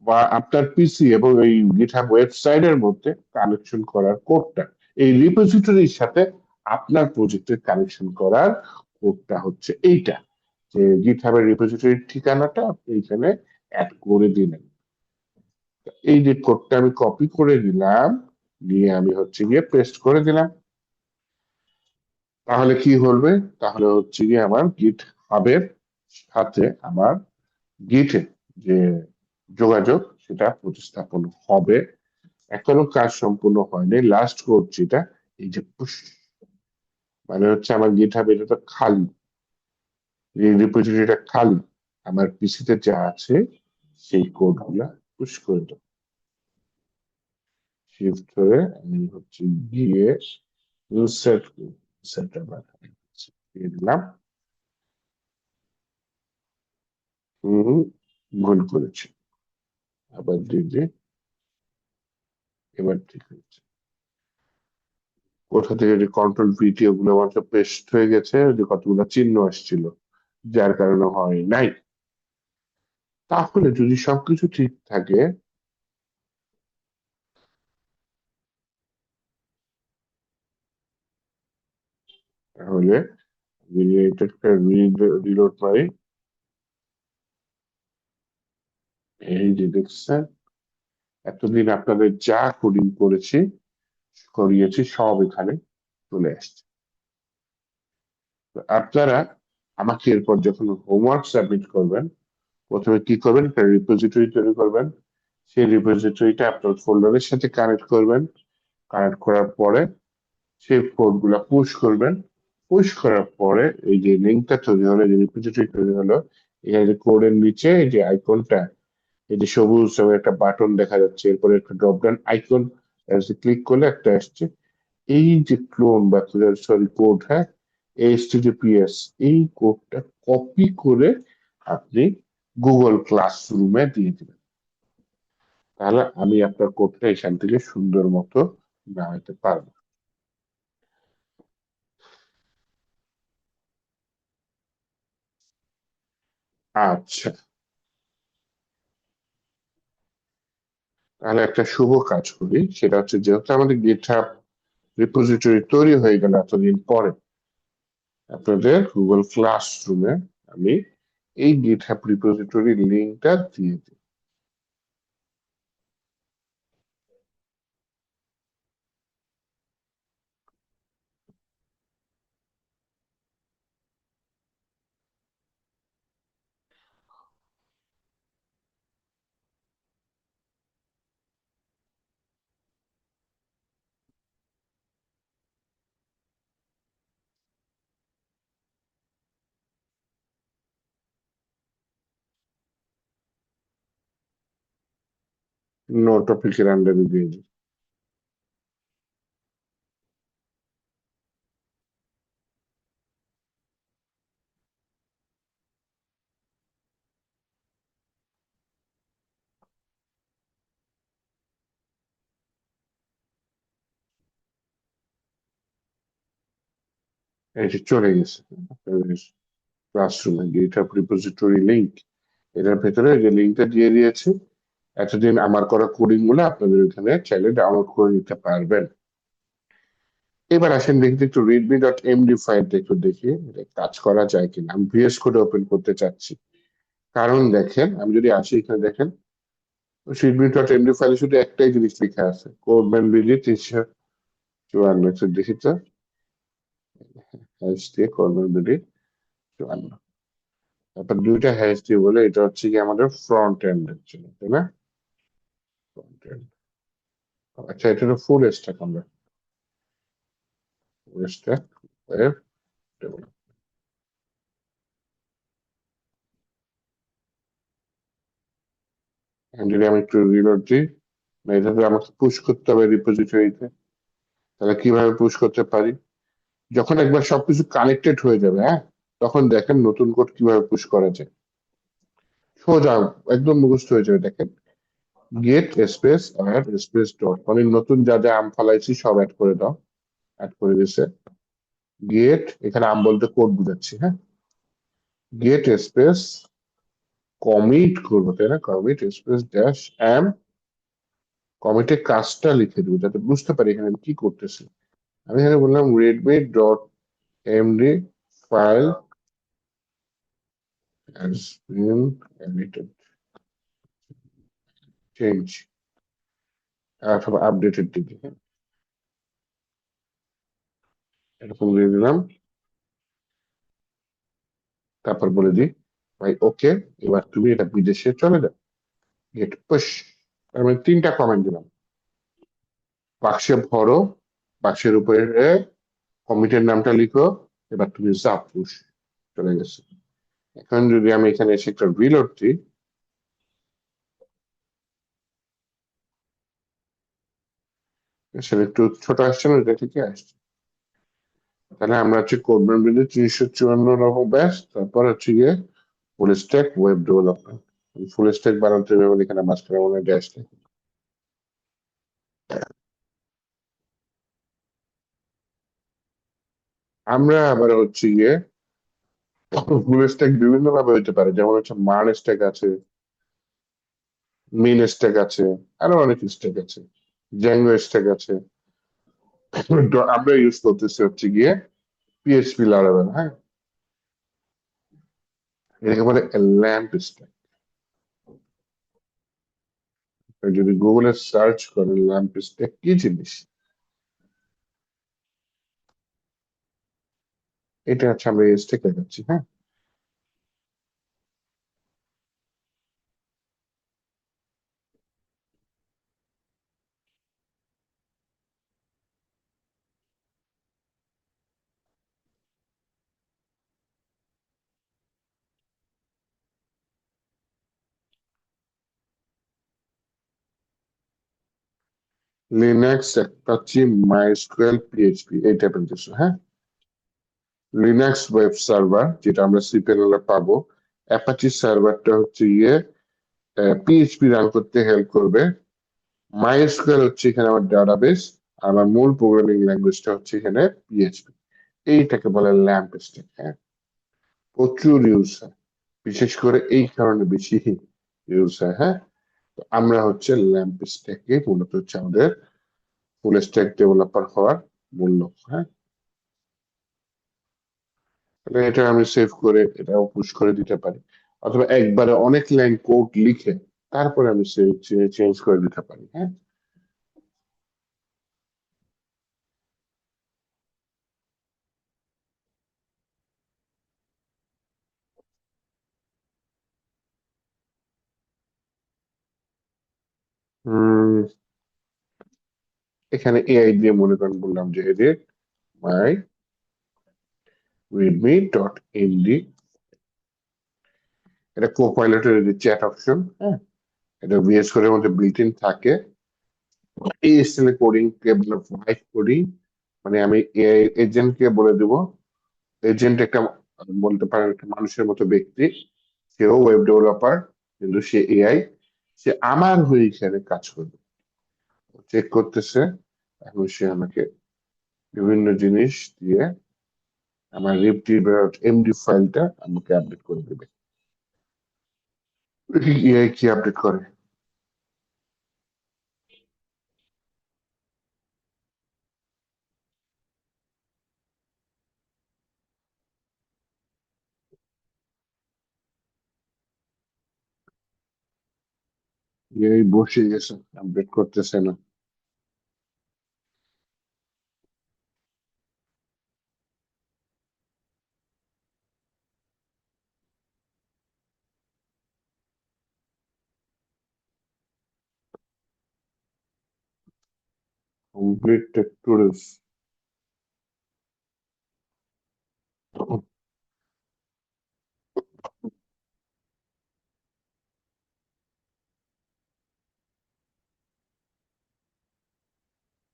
বা আপনার পিসি এবং এই গিটহাব ওয়েবসাইটের মধ্যে কানেকশন করার কোডটা, এই রিপোজিটরির সাথে আপনার প্রজেক্টের কানেকশন করার কোডটা হচ্ছে এইটা, যে গিটহাবের রিপোজিটরির ঠিকানাটা আপনি এখানে অ্যাড করে দিলেন। এই যে কোডটা আমি কপি করে দিলাম, নিয়ে আমি হচ্ছে গিয়ে পেস্ট করে দিলাম। তাহলে কি হবে? তাহলে হচ্ছে গিয়ে আমার গিট হাবের সাথে আমার গিটে যে যোগাযোগ, সেটা প্রতিস্থাপন হবে। এখনো কাজ সম্পূর্ণ হয়নি, লাস্ট কোড যেটা, এই যে পুশ, মানে হচ্ছে আমার গিটহাব এটা তো খালি, এই রিপোজিটরিটা খালি, আমার পিসিতে যা আছে সেই কোড গুলা পুশ করে দেবো। শিফট ধরে আমি হচ্ছে গিয়ে সেট সেট দিয়ে দিলাম। হম, ভুল করেছি, আবার দিয়ে দিই, এবার ঠিক হয়েছে। কোথা থেকে যে কন্ট্রোল ভিটি ওগুলো আমার পেস্ট হয়ে গেছে, যে কতগুলো চিহ্ন আসছিল, যার কারণে হয় নাই। তাহলে যদি সবকিছু ঠিক থাকে, তাহলে যদি এটা একটা রিলোড মারি, এই যে দেখছেন, এতদিন আপনাদের যা কোডিং করিয়েছি সব এখানে চলে আসছে। তো আপনারা আমাকে এরপর যখন হোমওয়ার্ক সাবমিট করবেন, প্রথমে কি করবেন, একটা রিপোজিটরি তৈরি করবেন। সেই রিপোজিটরিটা আপনার ফোল্ডারের সাথে কানেক্ট করবেন। কানেক্ট করার পরে সেই কোড গুলা পুশ করবেন। পুশ করার পরে এই যে লিঙ্কটা তৈরি হলো, যে রিপোজিটরি তৈরি হলো, এখানে যে কোডের নিচে এই যে আইকনটা, এই যে সবুজ রঙের একটা বাটন দেখা যাচ্ছে, এরপরে একটা ড্রপ ডাউন আইকন ক্লিক করলে একটা আসছে। এই যে ক্লোন বা সরি কোড, হ্যাঁ, এইচটিটিপিএস, এই কোডটা কপি করে আপনি গুগল ক্লাসরুমে দিয়ে দিবেন। তাহলে আমি আপনার কোডটা এখান থেকে সুন্দর মতো নামাইতে পারবো। আচ্ছা, তাহলে একটা শুভ কাজ করি, সেটা হচ্ছে যেহেতু আমাদের গিটহাব রিপোজিটরি তৈরি হয়ে গেল এতদিন পরে, আপনাদের গুগল ক্লাসরুমে আমি এই গিটহাব রিপোজিটরি লিঙ্কটা দিয়ে দিই। নো টপিকের আন্ডারে দিয়ে দিই। এই যে চলে গেছে ক্লাসরুমে গিটহাব রিপোজিটরি লিঙ্ক, এটার ভেতরে যে লিঙ্কটা দিয়ে দিয়েছি। এতদিন আমার করা কোডিং গুলো আপনাদের এখানে চাইলে ডাউনলোড করে নিতে পারবেন। এবার আসেন দেখি তো একটু readme.md ফাইলটা একটু দেখি এটা কাজ করা যায় কিনা। আমি ভিএস কোড ওপেন করতে চাচ্ছি। কারণ দেখেন, আমি যদি আসি এখানে দেখেন, readme.md ফাইলে শুধু একটাই জিনিস লেখা আছে, কোডম্যান বিডি 354, একটু দেখি তো, হ্যাশ দিয়ে কোডম্যান বিডি 54, তারপর দুইটা হ্যাশ দিয়ে বলে, এটা হচ্ছে কি আমাদের ফ্রন্ট এন্ড এর জন্য, তাই না? Front end. আচ্ছা, এটা হলো ফুল স্ট্যাক, আমরা ফুল স্ট্যাক ওয়েব ডেভেলপমেন্ট। যদি আমি একটু রিলোড দিই, না এটা তো আমাকে পুশ করতে হবে রিপোজিটরিতে। তাহলে কিভাবে পুশ করতে পারি? যখন একবার সবকিছু কানেক্টেড হয়ে যাবে, হ্যাঁ, তখন দেখেন নতুন কোড কিভাবে পুশ করা যায়। সোজা, একদম মুখস্থ হয়ে যাবে। দেখেন, Git space add space dot, মানে নতুন যা যা আম ফালাইছি সব অ্যাড করে দাও। অ্যাড করে দিছে। গেট, এখানে আম বলতে কোড বুঝাচ্ছি, হ্যাঁ। গেট স্পেস কমিট করবো, তাই না? কমিট স্পেস ড্যাশ এম, কমিটে কাজটা লিখে দেবো যাতে বুঝতে পারি এখানে আমি কি করতেছি। আমি এখানে বললাম Redmi dot MD file has been edited, change অথবা আপডেটেড দিকে, হ্যাঁ, এরকম দিয়ে দিলাম। তারপর বলে দিই, ভাই ওকে, এবার তুমি এটা বিদেশে চলে যাও, গেট পুশ। আমি তিনটা কমেন্ট দিলাম। বাক্সে ভরো, বাক্সের উপরে কমিটের নামটা লিখো, এবার তুমি যাও, পুশ, চলে গেছে। এখন যদি আমি এখানে এসে একটা রিলোড দিই, সেটা একটু ছোট আসছে না, এটা ঠিকই আসছে। তাহলে আমরা হচ্ছে কোডম্যান বিডি 354 রকম ব্যাস, তারপর হচ্ছে গিয়ে full stack web development. Full stack বানাতে হবে, এখানে মাঝখানে মনে হয় ড্যাশ নেই। আমরা আবার হচ্ছে গিয়ে ফুল স্ট্যাক বিভিন্ন ভাবে হইতে পারে, যেমন হচ্ছে মান স্ট্যাক আছে, মিন স্ট্যাক আছে, আরো অনেক স্ট্যাক আছে, জ্যাঙ্গো স্ট্যাক আছে। তো আমরা ইউজ করতেছি হচ্ছে গিয়ে পিএইচপি লারাভেল, হ্যাঁ। এটাকে বলে ল্যাম্প স্ট্যাক। যদি গুগলে সার্চ করেন ল্যাম্প স্টেক কি জিনিস, এটা হচ্ছে আমরা স্টেক দেখাচ্ছি, হ্যাঁ। লিনাক্স, অ্যাপাচি, মাইস্কুয়েল, পিএইচপি এই টাইপের কিছু, হ্যাঁ। লিনাক্স ওয়েব সার্ভার যেটা আমরা সিপিএল এ পাবো, অ্যাপাচি সার্ভারটা হচ্ছে গিয়ে পিএইচপি রান করতে হেল্প করবে, মাইস্কুয়েল হচ্ছে এখানে আমার ডাটাবেস, আর আমার মূল প্রোগ্রামিং ল্যাঙ্গুয়েজটা হচ্ছে এখানে পিএইচপি। এইটাকে বলে ল্যাম্প স্টেক, হ্যাঁ। প্রচুর ইউজ হয়, বিশেষ করে এই কারণে বেশি ইউজ হয়, হ্যাঁ। তো আমরা হচ্ছে ল্যাম্প স্টেকে মূলত হচ্ছে আমাদের ফুল স্ট্যাক ডেভেলপার হওয়ার মূল লক্ষ্য, হ্যাঁ। তাহলে এটা আমি সেভ করে এটাও পুশ করে দিতে পারি, অথবা একবারে অনেক লাইন কোড লিখে তারপরে আমি চেঞ্জ করে দিতে পারি, হ্যাঁ। উম এখানে এআই দিয়ে মনে করেন বললাম যে এডিট মাই রিডমি ডট এমডি, এটা কোপাইলটের যে চ্যাট অপশন, হ্যাঁ। এটা ভিএস কোডের মধ্যে বিল্ট ইন থাকে। এই স্টাইলে কোডিং কে বলে ভাইব কোডিং, মানে আমি এআই এজেন্টকে বলে দেবো, এজেন্ট একটা বলতে পারেন একটা মানুষের মতো ব্যক্তি, সেও ওয়েব ডেভেলপার কিন্তু সে এআই, সে আমার হয়ে এখানে কাজ করবে, চেক করতেছে, এখন সে আমাকে বিভিন্ন জিনিস দিয়ে আমার রিপটি এমডি ফাইলটা আমাকে আপডেট করে দেবে। এআই কি আপডেট করে? এআই বসে গেছে, আপডেট করতেছে না। কমপ্লিট টেক্টোরিয়াস,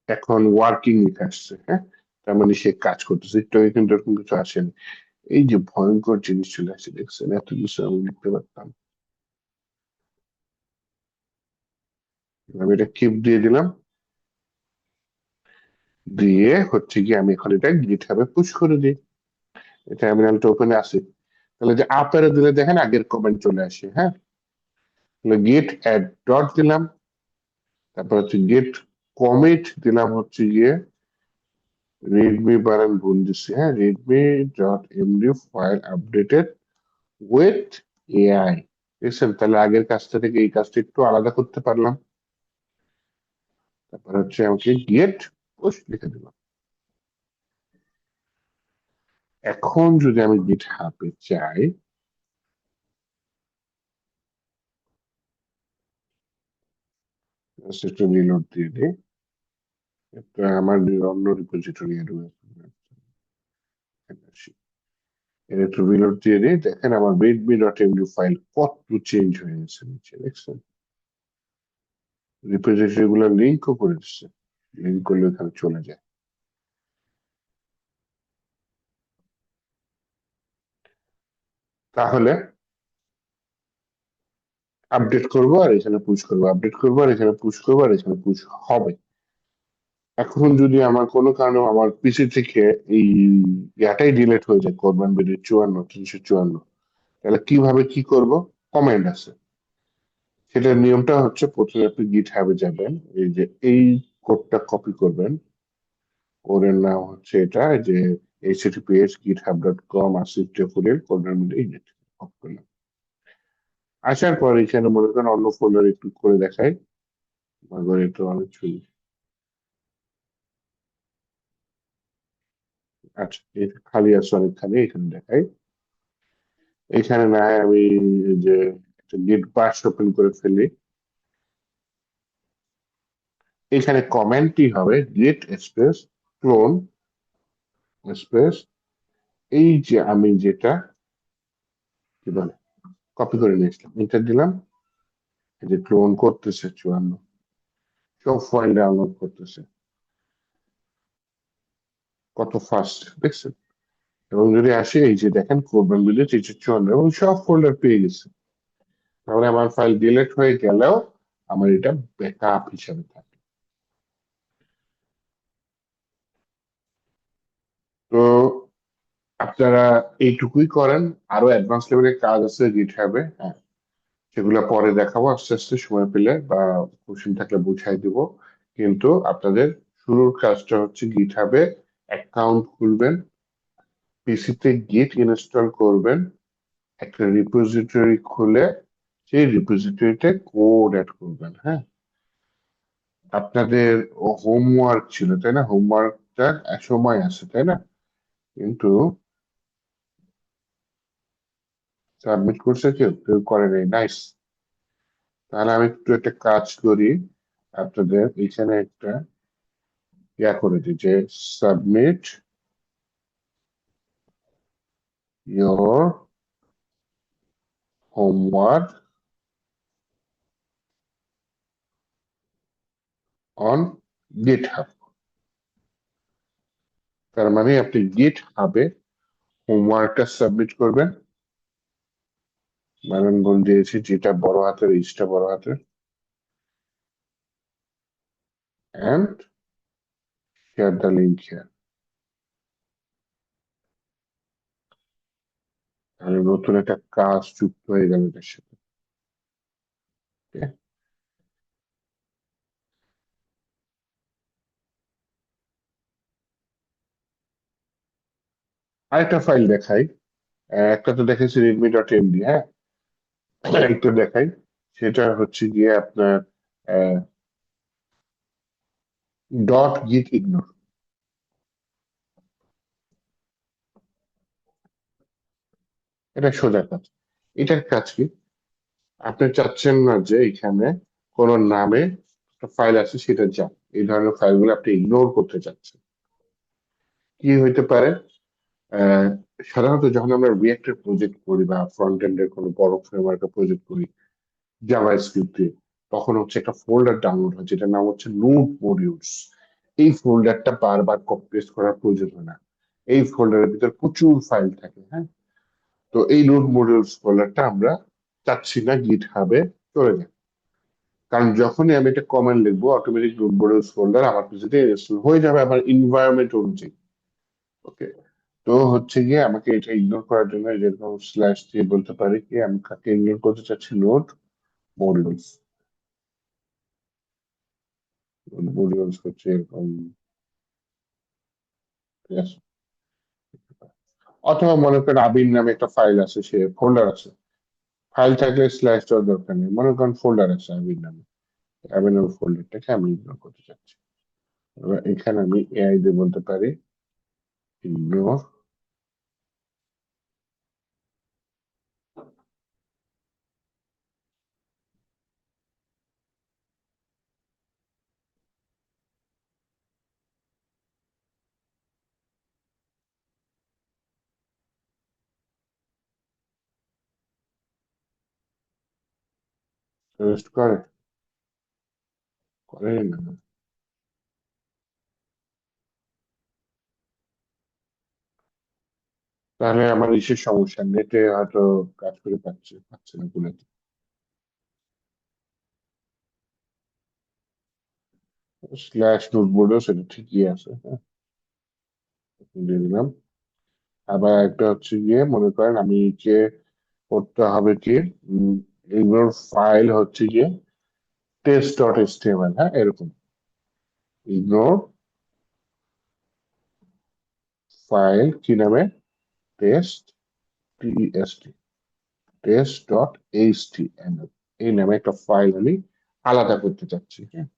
এখন ওয়ার্কিং লিখে আসছে, হ্যাঁ। তার মানে সে কাজ করতেছে, একটু আগে কিন্তু এরকম কিছু আসেনি। এই যে ভয়ঙ্কর জিনিস চলে আসছে দেখছেন, এত কিছু আমি লিখতে পারতাম। আমি এটা কিপ দিয়ে দিলাম, দিয়ে হচ্ছে কি আমি এখন এটা গিটহাবে পুশ করে দিই, টার্মিনালটা ওখানে আসে। তাহলে যে আপ এর দিলে দেখেন আগের কমেন্ট চলে আসে, হ্যাঁ। তাহলে গেট অ্যাড ডট দিলাম, তারপর হচ্ছে গেট কমিট দিলাম হচ্ছে গিয়ে রিডমি বানান ভুল দিচ্ছি, হ্যাঁ, Redmi dot MD file updated with AI. দেখছেন, তাহলে আগের কাজটা থেকে এই কাজটা একটু আলাদা করতে পারলাম। তারপর হচ্ছে আমাকে গেট পুশ লিখে দিলাম। এখন যদি আমি গিট হাবে চাই, just একটু রিলোড দিয়ে দিই, একটা আমার অন্য রিপোজিটরি এর একটু রিলোড দিয়ে দিই, দেখেন আমার রিডমি ডট এমডি ফাইল কত চেঞ্জ হয়ে গেছে নিচে, দেখছেন। রিপোজিটরি গুলো লিঙ্কও করে দিচ্ছে, লিঙ্ক করলে ওখানে চলে যায়। তাহলে আপডেট করবো আর এখানে পুশ করবো, আপডেট করবো আর এখানে পুশ করবো আর এখানে পুশ হবে। এখন যদি আমার কোনো কারণে আমার পিসি থেকে এই ইয়াটাই ডিলিট হয়ে যায়, কোরবান বিডি 54 354, তাহলে কিভাবে কি করব? কমান্ড আছে, সেটার নিয়মটা হচ্ছে প্রথমে আপনি গিট হাবে যাবেন, এই যে এই কোডটা কপি করবেন, কোডের নাম হচ্ছে এটা যে https github.com আসিফ টেফুরের কোডের মধ্যে এই যে কপি করলাম। আসার পর এখানে মনে করেন অন্য ফোল্ডার একটু করে দেখাই, আমার ঘরে তো অনেক ছবি। আচ্ছা, এটা খালি আছে অনেকখানি, এখানে দেখাই। এখানে না হয় আমি এই যে একটা গেট বাক্স ওপেন করে ফেলি। এখানে কমেন্টটি হবে গেট স্পেস ক্লোন স্পেস, এই যে আমি যেটা কি বলে কপি করে নিয়েছিলাম, এন্টার দিলাম। এই যে ক্লোন করতেছে 54, সব ফাইল ডাউনলোড করতেছে, কত ফাস্ট দেখছেন। এবং যদি আসে এই যে দেখেন কোরবান ভিলেজ 54 এবং সব ফোল্ডার পেয়ে গেছে। তাহলে আমার ফাইল ডিলিট হয়ে গেলেও আমার এটা ব্যাকআপ হিসাবে থাকে। তো আপনারা এইটুকুই করেন, আরো অ্যাডভান্স লেভেলের কাজ আছে গিটহাবে, হ্যাঁ, সেগুলো পরে দেখাবো আস্তে আস্তে সময় পেলে, বা কোশ্চেন থাকলে বুঝাই দিব। কিন্তু আপনাদের শুরুর কাজটা হচ্ছে গিটহাবে অ্যাকাউন্ট খুলবেন, পিসিতে গিট ইনস্টল করবেন, একটা রিপোজিটরি খুলে সেই রিপোজিটরিতে কোড অ্যাড করবেন। হ্যাঁ, আপনাদের হোমওয়ার্ক ছিল তাই না, হোমওয়ার্কটা সময় আছে তাই না, কিন্তু সাবমিট করছে কেউ, কেউ করে নাই, নাইস। তাহলে আমি একটু একটা কাজ করি, আপনাদের এখানে একটা ইয়া করে দিই যে submit your homework on GitHub. তার মানে আপনি গিটহাবে হোমওয়ার্কটা সাবমিট করবেন, বানান বল দিয়েছি, যেটা বড় হাতের ইসটা বড় হাতের, and share the link here. তাহলে নতুন একটা কাজ যুক্ত হয়ে গেল এটার সাথে। Okay? আরেকটা ফাইল দেখাই, একটা তো দেখেছি redmi.md, হ্যাঁ, একটা দেখাই, সেটা হচ্ছে গিয়ে আপনার ডট গিট ইগনোর। এটা সোজা কাজ। এটার কাজ কি, আপনি চাচ্ছেন না যে এখানে কোন নামে একটা ফাইল আছে সেটা যাক, এই ধরনের ফাইলগুলো আপনি ইগনোর করতে চাচ্ছেন। কি হইতে পারে, আহ, সাধারণত যখন আমরা রিয়েক্টের প্রজেক্ট করি বা ফ্রন্ট এন্ডের কোনো বড় ফ্রেমওয়ার্কের প্রজেক্ট করি জাভাস্ক্রিপ্টে, তখন হচ্ছে একটা ফোল্ডার ডাউনলোড হয় যেটার নাম হচ্ছে নোড মডিউলস। এই ফোল্ডারটা বারবার কপি পেস্ট করার প্রয়োজন হয় না, এই ফোল্ডারের ভিতর প্রচুর ফাইল থাকে। হ্যাঁ, তো এই নোড মডিউলস ফোল্ডারটা আমরা চাচ্ছি না গিট হাবে চলে যায়, কারণ যখনই আমি একটা কমেন্ট লিখবো অটোমেটিক নোড মডিউলস ফোল্ডার আমার পিছিয়ে ইনস্টল হয়ে যাবে আমার এনভায়রনমেন্ট অনুযায়ী। ওকে, তো হচ্ছে গিয়ে আমাকে এটা ইগনোর করার জন্য যেরকম স্ল্যাশ দিয়ে বলতে পারি কি আমি কাকে ইগনোর করতে চাচ্ছি, নোড মডিউলস। মডিউলস হচ্ছে এরকম, ঠিক আছে। অথবা মনে করেন আবির নামে একটা ফাইল আছে, সে ফোল্ডার আছে, ফাইল থাকলে স্ল্যাশ দেওয়ার দরকার নেই, মনে করেন ফোল্ডার আছে আবির নামে, আবির নামে ফোল্ডারটাকে আমি ইগনোর করতে চাচ্ছি। এবার এখানে আমি এআই দিয়ে বলতে পারি ইগনোর, রেস্ট করে, করে না। তাহলে আমার ইসের সমস্যা, নেটে হয়তো কাজ করে পাচ্ছে পাচ্ছে না বলে। স্ল্যাশ নোট বোর্ডও সেটা ঠিকই আছে, হ্যাঁ, দিয়ে দিলাম। আবার একটা হচ্ছে গিয়ে মনে করেন আমি যে করতে হবে কি, উম, এগুলোর ফাইল হচ্ছে গিয়ে test.html, হ্যাঁ, এরকম ইগনোর ফাইল কি নামে, test, TST, test dot HTML, এই নামে একটা ফাইল আমি আলাদা করতে চাচ্ছি। হ্যাঁ,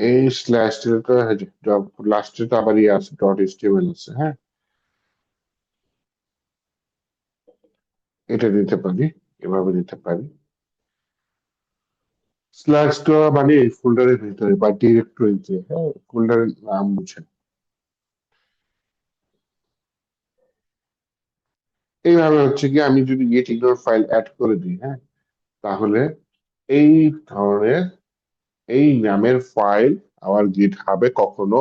এই স্ল্যাশ তো লাস্টে তো আবার ইয়ে আছে, ডট এইচটিএমএল আছে, হ্যাঁ, এটা দিতে পারি, এভাবে দিতে পারি। স্ল্যাশটা মানে এই ফোল্ডারের ভিতরে বা ডিরেক্টরিতে, হ্যাঁ, ফোল্ডারের নাম বুঝে। এইভাবে হচ্ছে কি আমি যদি গেট ইগনোর ফাইল অ্যাড করে দিই, হ্যাঁ, তাহলে এই ধরনের এই নামের ফাইল আমার গিট হাবে কখনো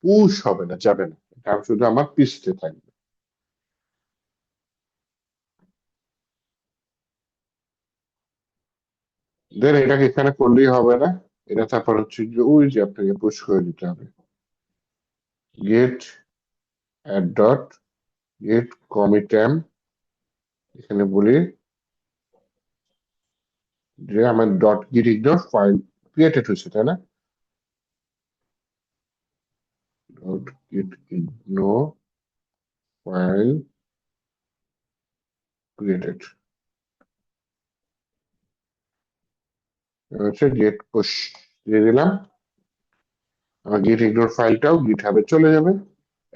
পুশ হবে না, যাবে না, এটা শুধু আমার পিসতে থাকবে। দেন এটাকে এখানে করলেই হবে না, এটা তারপর হচ্ছে যে ওই যে আপনাকে পুশ করে দিতে হবে, গেট অ্যাড ডট গেট কমিট্যাম, এখানে বলি যে আমার ডট গিট ইগনোর ফাইল ক্রিয়েটেড হয়েছে, তাই না? ডট গিট ইগনোর ফাইল ক্রিয়েটেড, হচ্ছে গেট পুশ দিয়ে দিলাম, আমার গেট ইগনোর ফাইলটাও গিট হাবে চলে যাবে,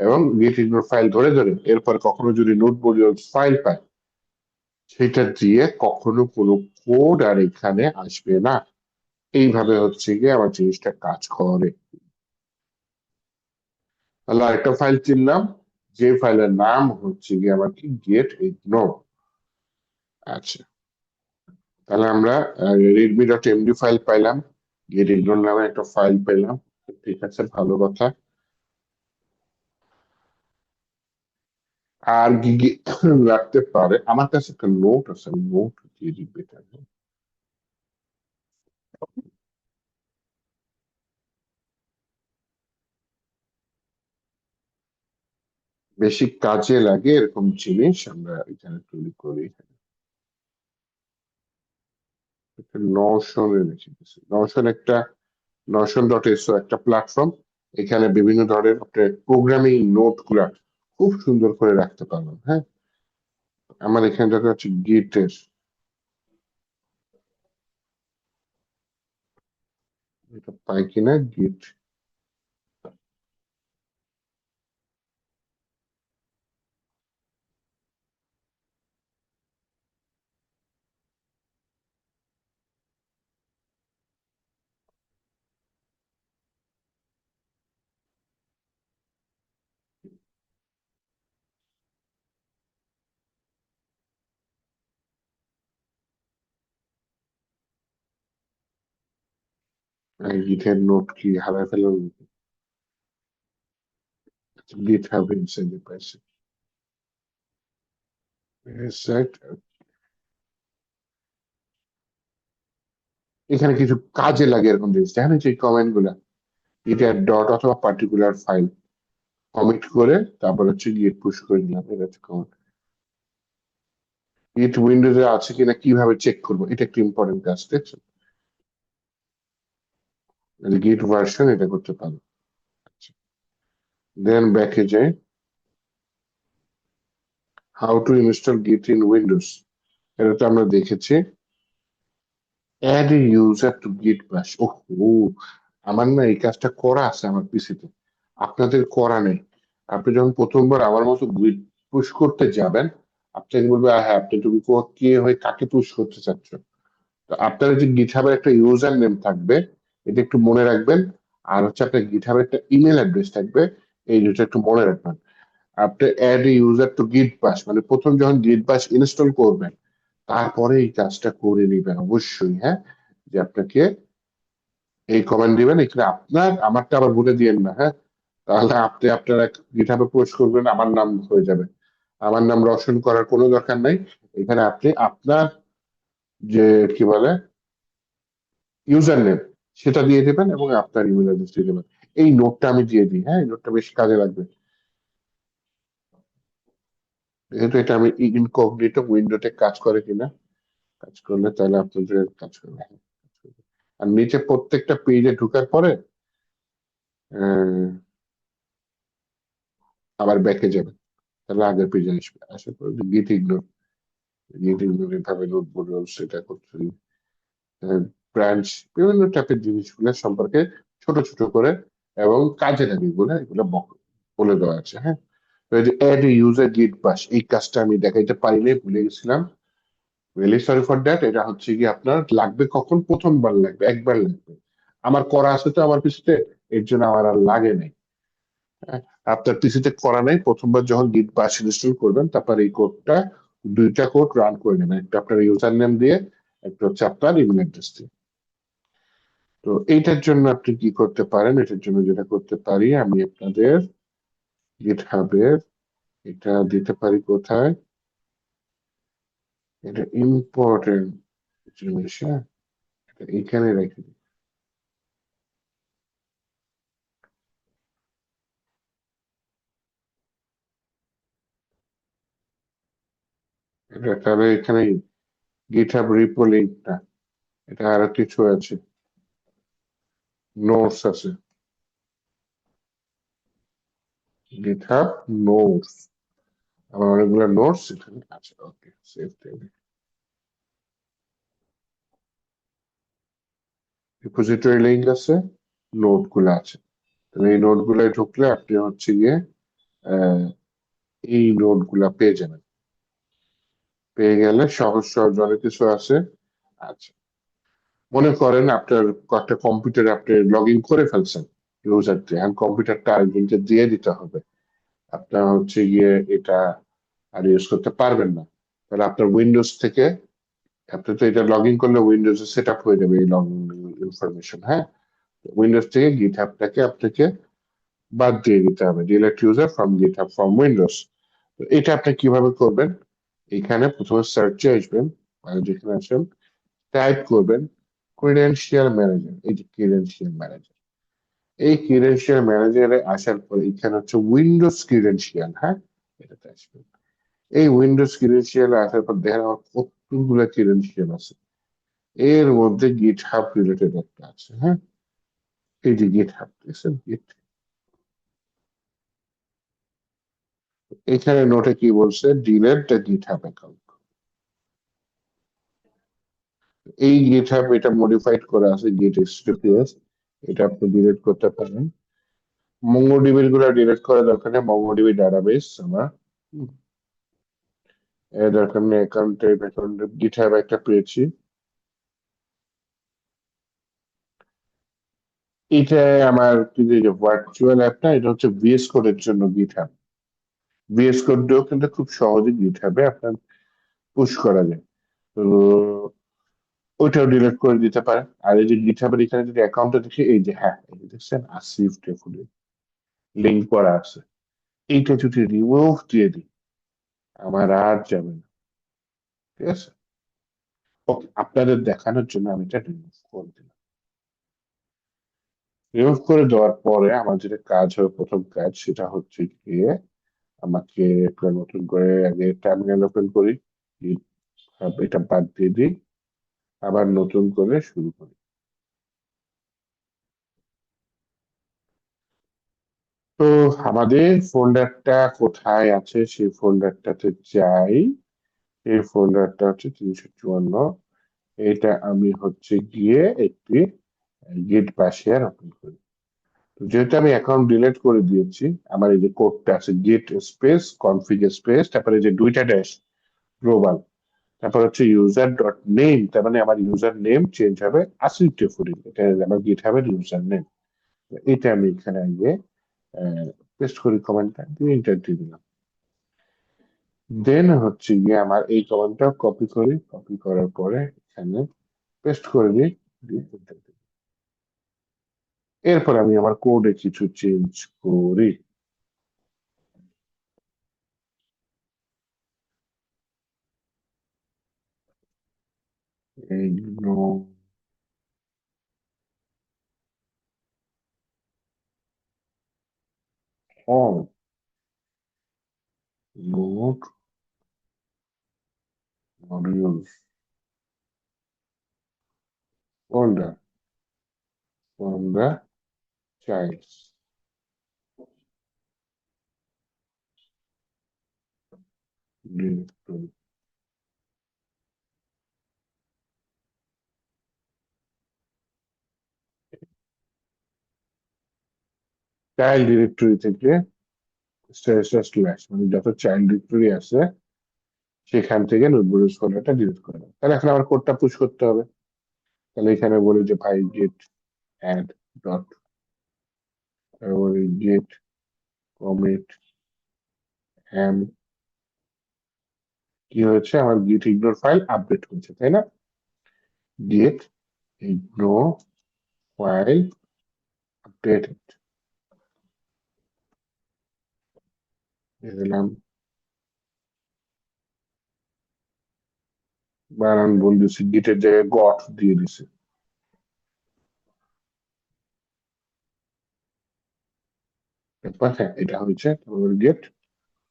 এবং গেট ইগনোর ফাইল ধরে ধরে এরপর কখনো যদি নোট মডিউলস ফাইল পায়, সেটা দিয়ে কখনো কোনো কোড আর এখানে আসবে না। এইভাবে হচ্ছে গিয়ে আমার জিনিসটা কাজ করে। তাহলে আরেকটা ফাইল চিনলাম, যে ফাইলের নাম হচ্ছে গিয়ে আমার কি গেট ইগনোর। আচ্ছা, তাহলে আমরা রেডমি ডট এমডি ফাইল পাইলাম, গেট ইগনোর নামে একটা ফাইল পেলাম, ঠিক আছে, ভালো কথা। আর কি কি রাখতে পারে, আমার কাছে একটা নোট আছে, নোট দিয়ে দিবে এটা। বেশি কাজে লাগে এরকম জিনিস আমরা এখানে তৈরি করি। নশন রেখে দিচ্ছি, নশন একটা, নশন ডট এসও একটা প্ল্যাটফর্ম, এখানে বিভিন্ন ধরনের আপনার প্রোগ্রামিং নোট গুলা খুব সুন্দর করে রাখতে পারবেন, হ্যাঁ। আমার এখানে দেখা হচ্ছে গিটের, এটা পাই কিনা গিট, গিটের নোট কি হারাই ফেলার, গিট হাব ইনসাইড পাইছি, সেট। এখানে কিছু কাজে লাগে এরকম জিনিস, দেখেন এই যে কমেন্ট গুলা, এটা ডট অথবা পার্টিকুলার ফাইল কমিট করে তারপর হচ্ছে গিট পুশ করে দিলাম, এটা হচ্ছে কমেন্ট। গিট উইন্ডোজে আছে কিনা কিভাবে চেক করবো, এটা একটা ইম্পর্টেন্ট কাজ, দেখছেন, গিট ভার্সন এটা করতে পারো। দেন ব্যাকে যাই, হাউ টু ইনস্টল গিট ইন উইন্ডোজ, এটা তো আমরা দেখেছি। Add a user to Git বাশ, ও আমার না এই কাজটা করা আছে আমার পিসিতে, আপনাদের করা নেই। আপনি যখন প্রথমবার আমার মতো গিট পুশ করতে যাবেন, আপনাকে বলবে হ্যাঁ আপনি তুমি কে হয়ে কাকে পুশ করতে চাচ্ছ। তো আপনার যে গিটহাবের একটা ইউজার নেম থাকবে, এটা একটু মনে রাখবেন। আর হচ্ছে আপনার গিটহাবের একটা ইমেল অ্যাড্রেস থাকবে, এই দুটো একটু মনে রাখবেন। আপনি অ্যাড ইউজার টু গিট বাশ মানে প্রথম যখন গিট বাশ ইনস্টল করবেন, তারপরে এই কাজটা করে নিবেন অবশ্যই, হ্যাঁ, যে আপনাকে এই কমান্ড দিবেন, এখানে আপনার আমারটা আবার ভুলে দিয়েন না, হ্যাঁ, তাহলে আপনি আপনার গিটহাবে পোস্ট করবেন আমার নাম হয়ে যাবে, আমার নাম রোশন করার কোনো দরকার নাই। এখানে আপনি আপনার যে কি বলে ইউজার নেম সেটা দিয়ে দেবেন এবং আপনার ইমেল অ্যাড্রেস দিয়ে দেবেন। এই নোটটা আমি দিয়ে দিই, হ্যাঁ, এই নোটটা বেশ কাজে লাগবে, যেহেতু এটা আমি ইনকগনিটো উইন্ডোতে কাজ করে কিনা, কাজ করলে তাহলে আপনাদের কাজ করবে, হ্যাঁ, কাজ করবে। আর নিচে প্রত্যেকটা পেজে ঢোকার পরে আহ, আবার ব্যাকে যাবে, তাহলে আগের পেজে আসবে, আসার পরে গিট ইগনোর, গিট ইগনোর এভাবে নোট বদল সেটা করছি, ব্রাঞ্চ, বিভিন্ন টাইপের জিনিসগুলো সম্পর্কে ছোট ছোট করে, এবং কাজে লাগে এগুলো, বলে দেওয়া আছে। হ্যাঁ, তো এই যে অ্যাড ইউজার গিট বাশ, এই কাজটা আমি দেখাইতে পারিনি, ভুলে গেছিলাম। Really sorry for that. এটা হচ্ছে কি আপনার লাগবে কখন, প্রথমবার লাগবে, একবার লাগবে। আমার করা আছে তো আমার পিসিতে, এর জন্য আমার আর লাগে নাই। হ্যাঁ, আপনার পিসিতে করা নাই, প্রথমবার যখন গিট বাশ ইনস্টল করবেন, তারপর এই কোডটা, দুইটা কোড রান করে নেবেন, একটা আপনার ইউজার নেম দিয়ে, একটা হচ্ছে আপনার ইমেল অ্যাড্রেস দিয়ে। তো এইটার জন্য আপনি কি করতে পারেন, এটার জন্য যেটা করতে পারি আমি আপনাদের গিট হাবের, এটা দিতে পারি কোথায়, এটা ইম্পর্টেন্ট জিনিস। হ্যাঁ, এটা এখানে রেখে দিই। এটা তাহলে এখানে গিট হাব রিপো লিঙ্ক না, এটা আরো কিছু আছে, নোটস আছে, গিট হাব নোটস, আমার অনেকগুলো নোটস এখানে আছে। ওকে, সেভ টেবিল, রিপোজিটরি লিঙ্ক আছে, নোট গুলো আছে। তাহলে এই নোট গুলো ঢুকলে আপনি হচ্ছে গিয়ে আহ, এই নোট গুলা পেয়ে যাবেন। পেয়ে গেলে সহজ সহজ অনেক কিছু আছে। আচ্ছা, মনে করেন আপনার একটা কম্পিউটারে আপনি লগ ইন করে ফেলছেন ইউজার দিয়ে, এখন কম্পিউটারটা আরেকজনকে দিয়ে দিতে হবে, আপনার হচ্ছে গিয়ে এটা আর ইউজ করতে পারবেন না। তাহলে আপনার উইন্ডোজ থেকে, আপনি তো এটা লগ ইন করলে উইন্ডোজে সেট আপ হয়ে যাবে এই লগ ইনফরমেশন। হ্যাঁ, উইন্ডোজ থেকে গিটহাবটাকে আপনাকে বাদ দিয়ে দিতে হবে, delete user from GitHub from Windows. তো এটা আপনি কিভাবে করবেন, এখানে প্রথমে সার্চে আসবেন, মানে যেখানে আসেন টাইপ করবেন ক্রিডেনশিয়াল ম্যানেজার, এই যে ক্রিডেনশিয়াল ম্যানেজার, এই ক্রিডেনশিয়াল ম্যানেজারে আসার পর এখানে হচ্ছে উইন্ডোজ ক্রিডেনশিয়াল। হ্যাঁ, এটাতে আসবেন। এই উইন্ডোজ ক্রিডেনশিয়াল আসার পর দেখেন আমার কতগুলো ক্রিডেনশিয়াল আছে, এর মধ্যে গিট হাব রিলেটেড একটা আছে। হ্যাঁ, এই যে গিট হাব, দেখছেন গিট, এখানে নোটে কি বলছে, ডিলেট দ্য গিট হাব অ্যাকাউন্ট। এই গিট হাব এটা মডিফাইড করা আছে গিট এইচটিটিপিএস, এটা আপনি ডিলিট করতে পারেন। মঙ্গোডিবি গুলো ডিলিট করা দরকার নেই, মঙ্গোডিবি ডাটাবেস আমার দরকার নেই। অ্যাকাউন্টে গিট হাব একটা পেয়েছি, এটা আমার কি যে ভার্চুয়াল অ্যাপ না, এটা হচ্ছে ভিএস কোডের জন্য গিট হাব। ভিএস কোড দিয়েও কিন্তু খুব সহজে গিট হাবে আপনার পুশ করা যায়। তো ওইটাও ডিলিট করে দিতে পারেন। আর এই যে গিটহাবের এখানে যদি অ্যাকাউন্টটা দেখি, এই যে হ্যাঁ, এই যে দেখছেন আসিফ ডেফুলি লিঙ্ক করা আছে, এইটা যদি রিমুভ দিয়ে দিই, আমার আর যাবে না। ঠিক আছে, ওকে, আপনাদের দেখানোর জন্য আমি এটা রিমুভ করে দিলাম। রিমুভ করে দেওয়ার পরে আমার যেটা কাজ হবে, প্রথম কাজ সেটা হচ্ছে গিয়ে আমাকে একটা নতুন করে আগে টার্মিনাল ওপেন করি, এটা বাদ দিয়ে দিই, আবার নতুন করে শুরু করি। তো আমাদের ফোল্ডারটা কোথায় আছে, সেই ফোল্ডারটাতে যাই। এই ফোল্ডারটা হচ্ছে 354, এটা আমি হচ্ছে গিয়ে একটি গেট বাশিয়ার ওপেন করি। তো যেহেতু আমি অ্যাকাউন্ট ডিলিট করে দিয়েছি, আমার এই যে কোডটা আছে গেট স্পেস কনফিগ স্পেস, তারপরে এই যে দুইটা ড্যাশ গ্লোবাল, তারপর হচ্ছে ইউজার ডট নেম, তার মানে আমার ইউজার নেম চেঞ্জ হবে আসিফ টেফুরি, এটা আমার গিট হাবের ইউজার নেম। এটা আমি এখানে গিয়ে পেস্ট করি, কমেন্টটা দিয়ে এন্টার দিয়ে দিলাম। দেন হচ্ছে গিয়ে আমার এই কমান্ডটা কপি করি, কপি করার পরে এখানে পেস্ট করে দিই, দিয়ে enter দিই। এরপর আমি আমার কোডে কিছু চেঞ্জ করি। এইগুলো all node modules folder from the child, directory। Child directory থেকে স্ল্যাশ মানে যত চাইল্ড ডিরেক্টরি আছে সেখান থেকে নোটবুকের ফোল্ডারটা ডিলিট করে দাও। তাহলে এখন আমার কোডটা পুশ করতে হবে। তাহলে এখানে বলি যে ভাই গেট অ্যাড ডট, তারপরে গেট কমিট এম, কি হয়েছে আমার গিট ইগনোর ফাইল আপডেট করছে তাই না? গেট ইগনোর ফাইল আপডেট দিলাম, বানান বলে দিচ্ছি, গিটের জায়গায় গট দিয়ে দিছি। তারপর হ্যাঁ এটা হয়েছে, তারপর গেট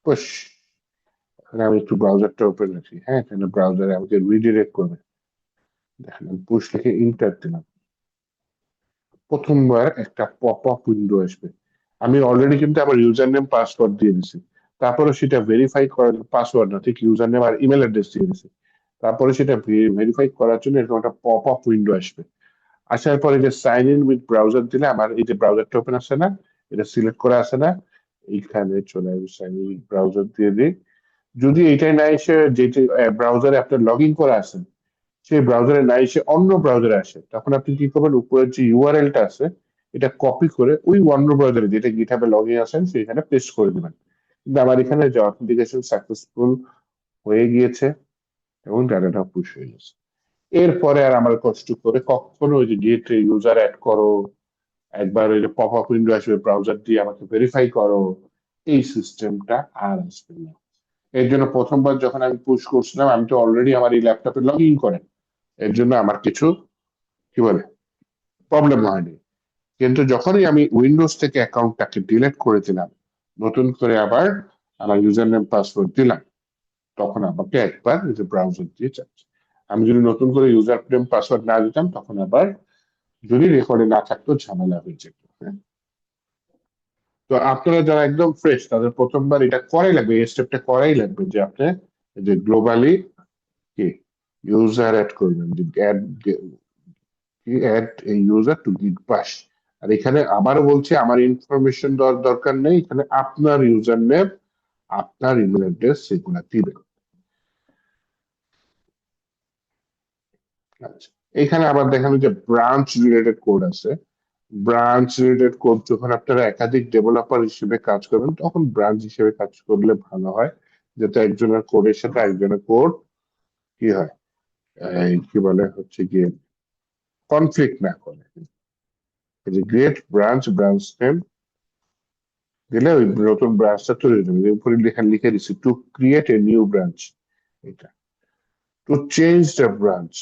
পুশ। এখানে আমি একটু ব্রাউজারটা ওপেন রাখি, হ্যাঁ এখানে ব্রাউজারে আমাকে রিডিরেক্ট করবে। দেখেন পুশ লিখে ইন্টার দিলাম, প্রথমবার একটা পপ আপ উইন্ডো আসবে। আমি অলরেডি কিন্তু আমার ইউজার নেম পাসওয়ার্ড দিয়ে দিছি, তারপরে সেটা ভেরিফাই করার, পাসওয়ার্ড না ঠিক ইউজার নেম আর ইমেল অ্যাড্রেস দিয়ে দিছি, তারপরে সেটা ভেরিফাই করার জন্য এরকম একটা পপ আপ উইন্ডো আসবে। আসার পরে যে সাইন ইন উইথ ব্রাউজার দিলে আমার এই যে ব্রাউজারটা ওপেন আসে না, এটা সিলেক্ট করা আছে না, এইখানে চলে আসবে সাইন ইন উইথ ব্রাউজার দিয়ে দিই। যদি এটাই না এসে, যেটি ব্রাউজারে আপনার লগ ইন করা আছে সেই ব্রাউজারে না এসে অন্য ব্রাউজারে আসে, তখন আপনি কি করবেন, উপরের যে ইউআরএলটা আছে এটা কপি করে ওই অন্য ব্রাউজারে যেটা গিটহাবে লগ ইন আছেন সেখানে পেস্ট করে দিবেন। কিন্তু আমার এখানে যে অথেন্টিকেশন সাকসেসফুল হয়ে গিয়েছে এবং ডাটাটা পুশ হয়ে গেছে। এরপরে আর আমার কষ্ট করে কখনো ওই যে গেট ইউজার অ্যাড করো, একবার ওই যে পপ আপ উইন্ডো আসবে ব্রাউজার দিয়ে আমাকে ভেরিফাই করো, এই সিস্টেমটা আর আসবে না। এর জন্য প্রথমবার যখন আমি পুশ করছিলাম আমি তো অলরেডি আমার এই ল্যাপটপে লগ ইন করেন, এর জন্য আমার কিছু কি বলে প্রবলেম হয়নি। কিন্তু যখনই আমি উইন্ডোজ থেকে অ্যাকাউন্টটাকে ডিলিট করে দিলাম, নতুন করে আবার আমার ইউজার নেম পাসওয়ার্ড দিলাম, তখন আমাকে একবার এই যে ব্রাউজার দিয়ে যাচ্ছে। আমি যদি নতুন করে ইউজার নেম পাসওয়ার্ড না দিতাম তখন আবার যদি রেকর্ডে না থাকতো ঝামেলা হয়ে যেত, হ্যাঁ? তো আপনারা যারা একদম ফ্রেশ তাদের প্রথমবার এটা করাই লাগবে, এই স্টেপটা করাই লাগবে যে আপনি এই যে গ্লোবালি কি ইউজার অ্যাড করবেন, যে add add a user to Git bash. আর এখানে আবারও বলছি আমার ইনফরমেশন দেওয়ার দরকার নেই, এখানে আপনার ইউজার নেম আপনার ইমেল অ্যাড্রেস সেগুলা দিবেন। আচ্ছা, এখানে আবার দেখেন যে ব্রাঞ্চ রিলেটেড কোড আছে। ব্রাঞ্চ রিলেটেড কোড যখন আপনারা একাধিক ডেভেলপার হিসেবে কাজ করবেন তখন ব্রাঞ্চ হিসেবে কাজ করলে ভালো হয়, যাতে একজনের কোডের সাথে একজনের কোড কি হয়, এই কি বলে হচ্ছে গিয়ে কনফ্লিক্ট না করে। এই যে গ্রেট ব্রাঞ্চ, ব্রাঞ্চ নেম দিলে ওই নতুন ব্রাঞ্চটা তৈরি হয়ে যাবে। এর উপরে লেখা লিখে দিচ্ছি to create a new branch, এটা to change the branch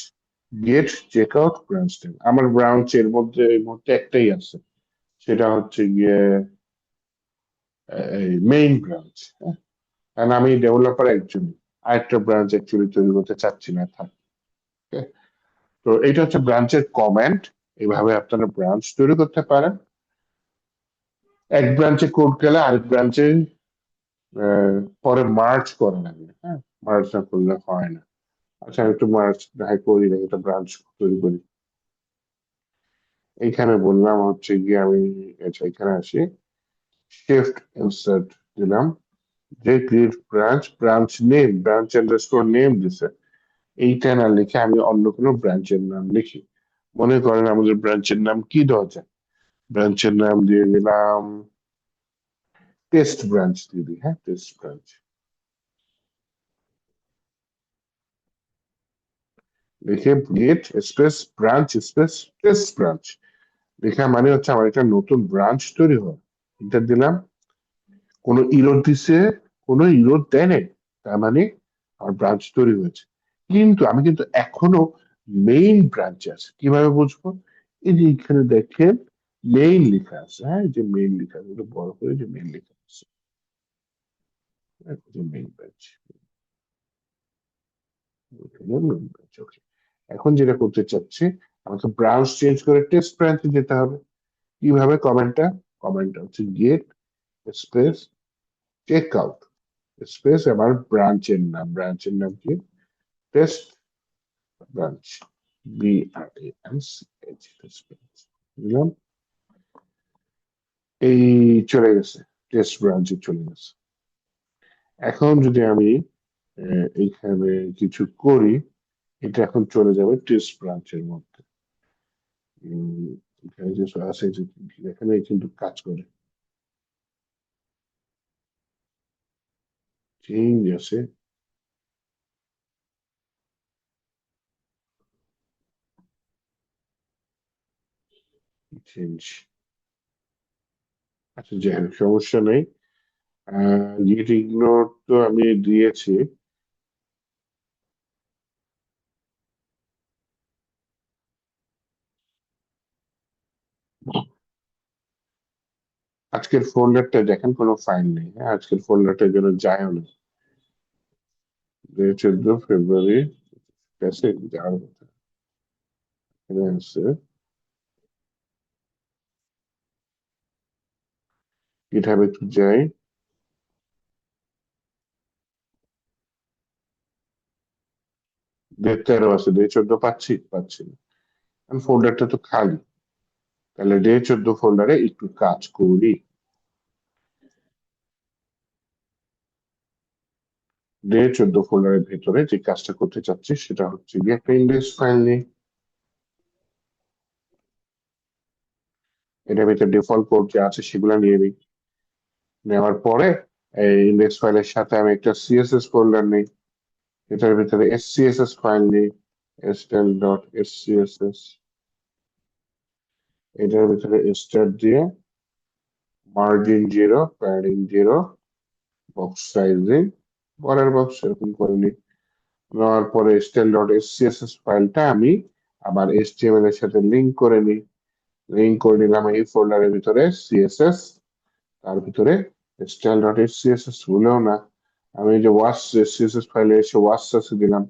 git check out branch name. আমার ব্রাঞ্চ এর মধ্যে এই মুহূর্তে একটাই আছে, সেটা হচ্ছে গিয়ে মেইন ব্রাঞ্চ। কারণ আমি ডেভেলপার একজন, আরেকটা ব্রাঞ্চ অ্যাকচুয়ালি তৈরি করতে চাচ্ছি না, থাক। Okay? তো এটা হচ্ছে ব্রাঞ্চের কমেন্ট, এইভাবে আপনারা ব্রাঞ্চ তৈরি করতে পারেন। এক ব্রাঞ্চে কোড গেলে আরেক ব্রাঞ্চে পরে মার্চ করা লাগে, হ্যাঁ মার্চ না করলে হয় না। আচ্ছা আমি একটু মার্চ দেখাই করি না, এটা ব্রাঞ্চ তৈরি করি। এইখানে বললাম হচ্ছে গিয়ে আমি, আচ্ছা এখানে আসি, শিফট ইনসার্ট দিলাম, যে create branch, branch name, branch underscore name দিছে, এইটা না লিখে আমি অন্য কোনো ব্রাঞ্চের নাম লিখি। মনে করেন আমাদের ব্রাঞ্চের নাম কি দেওয়া যায়, ব্রাঞ্চের নাম দিয়ে দিলাম টেস্ট ব্রাঞ্চ দিয়ে দিই, হ্যাঁ টেস্ট ব্রাঞ্চ লিখে Git space branch space test branch লেখা মানে হচ্ছে আমার একটা নতুন ব্রাঞ্চ তৈরি হয়। এটা দিলাম, কোনো ইরোর দিছে, কোনো ইরোর দেয় নাই, তার মানে আমার ব্রাঞ্চ তৈরি হয়েছে। কিন্তু আমি কিন্তু এখনো মেইন ব্রাঞ্চে আছে, কিভাবে বুঝবো? এই যে এখানে দেখেন মেইন লেখা আছে, হ্যাঁ এই যে মেইন লেখা আছে, একটু বড় করে যে মেইন লেখা আছে, হ্যাঁ, এই যে মেইন ব্রাঞ্চ, মেইন ব্রাঞ্চ। ওকে, এখন যেটা করতে চাচ্ছি আমাকে ব্রাঞ্চ চেঞ্জ করে টেস্ট ব্রাঞ্চে যেতে হবে। কিভাবে? কমেন্টটা, কমেন্টটা হচ্ছে Git space check out space আমার ব্রাঞ্চের নাম, ব্রাঞ্চের নাম কি, test branch, BRANCH, test branch দিলাম, এই চলে গেছে, টেস্ট ব্রাঞ্চে চলে গেছে। এখন যদি আমি এইখানে কিছু করি, এটা এখন চলে যাবে টেস্ট ব্রাঞ্চের মধ্যে। উম, এখানে যে আছে যে এখানে কিন্তু কাজ করে, চেঞ্জ আছে, চেঞ্জ। আচ্ছা, যাই হোক, সমস্যা নেই। গেট ইগনোর তো আমি দিয়েছি। আজকের ফোল্ডারটা দেখেন, কোনো ফাইল নেই। হ্যাঁ, আজকের ফোল্ডারটা যেন যায়ও না। 14 ফেব্রুয়ারি গেছে, যাওয়ার কথা। এখানে আছে, গিটহাবে একটু যাই। ডেট 13 আছে, ডে 14 পাচ্ছি না। ফোল্ডারটা তো খালি, তাহলে ডে 14 ফোল্ডারে একটু কাজ করি। ডে 14 ফোল্ডারের ভেতরে যে কাজটা করতে চাচ্ছি সেটা হচ্ছে গিয়ে একটা ইন্ডেক্স ফাইল নিই। এটার ভিতরে ডিফল্ট কোড যে আছে সেগুলো নিয়ে নিই। নেওয়ার পরে এই ইন্ডেক্স ফাইলের সাথে আমি একটা সিএসএস ফোল্ডার নিই। এটার ভিতরে এসসিএসএস ফাইল নিই, stl.scss। এটার ভিতরে স্টার দিয়ে মার্জিন 0, প্যাডিং 0, বক্স সাইজিং পরের বক্স এরকম করে নিই। নেওয়ার পরে stl.scss ফাইলটা আমি আবার HTML এর সাথে লিংক করে নিই। লিংক করে নিলাম এই ফোল্ডারের ভিতরে সিএসএস, তার ভিতরে style.scss হলেও না, আমি এই যে ওয়াস সিএসএস ফাইলে এসে ওয়াস দিলাম,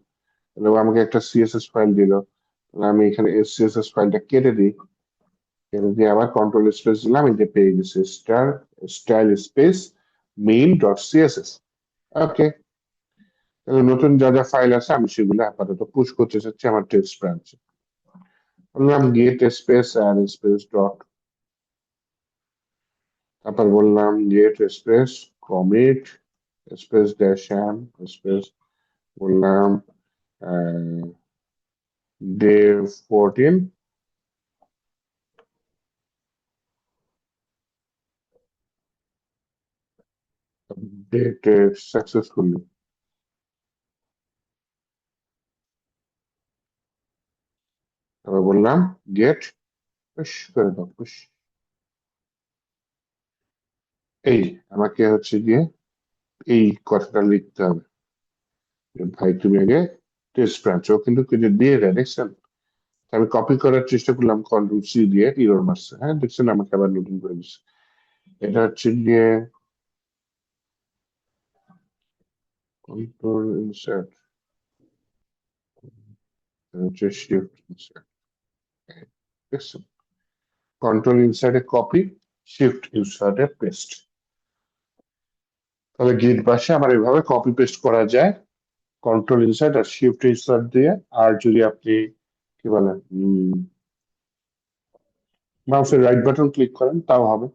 তাহলে ও আমাকে একটা সিএসএস ফাইল দিল। তাহলে আমি এখানে সিএসএস ফাইলটা কেটে দিই, কেটে দিয়ে আবার কন্ট্রোল স্পেস দিলাম, এই যে পেয়ে গেছে style space main dot CSS. Okay, তাহলে নতুন যা যা ফাইল আছে আমি সেগুলো আপাতত পুশ করতে চাচ্ছি আমার টেক্সট ব্রাঞ্চে। বললাম গেট স্পেস আর স্পেস ডট, তারপর বললাম Git space commit space dash M space, বললাম ডে 14 ডেটেড সাকসেসফুলি। তারপর বললাম গেট পুশ করে দাও, পুশ। এই আমাকে হচ্ছে গিয়ে এই কথাটা লিখতে হবে যে ভাই তুমি আগে টেস্ট ব্রাঞ্চ, ও কিন্তু কিছু দিয়ে দেয় দেখছেন। আমি কপি করার চেষ্টা করলাম, কন্ট্রোল সি দিয়ে ইরর মারছে। হ্যাঁ, দেখছেন, আমাকে আবার নতুন করে দিচ্ছে। এটা হচ্ছে গিয়ে কন্ট্রোল ইনসার্ট, হচ্ছে শিফট ইনসার্ট, দেখছেন, কন্ট্রোল ইনসার্টে কপি, শিফট ইনসার্টে পেস্ট। তাহলে গিট বাসে আমার এভাবে কপি পেস্ট করা যায়, কন্ট্রোল ইনসার্ট আর শিফট ইনসার্ট দিয়ে। আর যদি আপনি কি বলেন মাউসের রাইট বাটন ক্লিক করেন তাও হবে।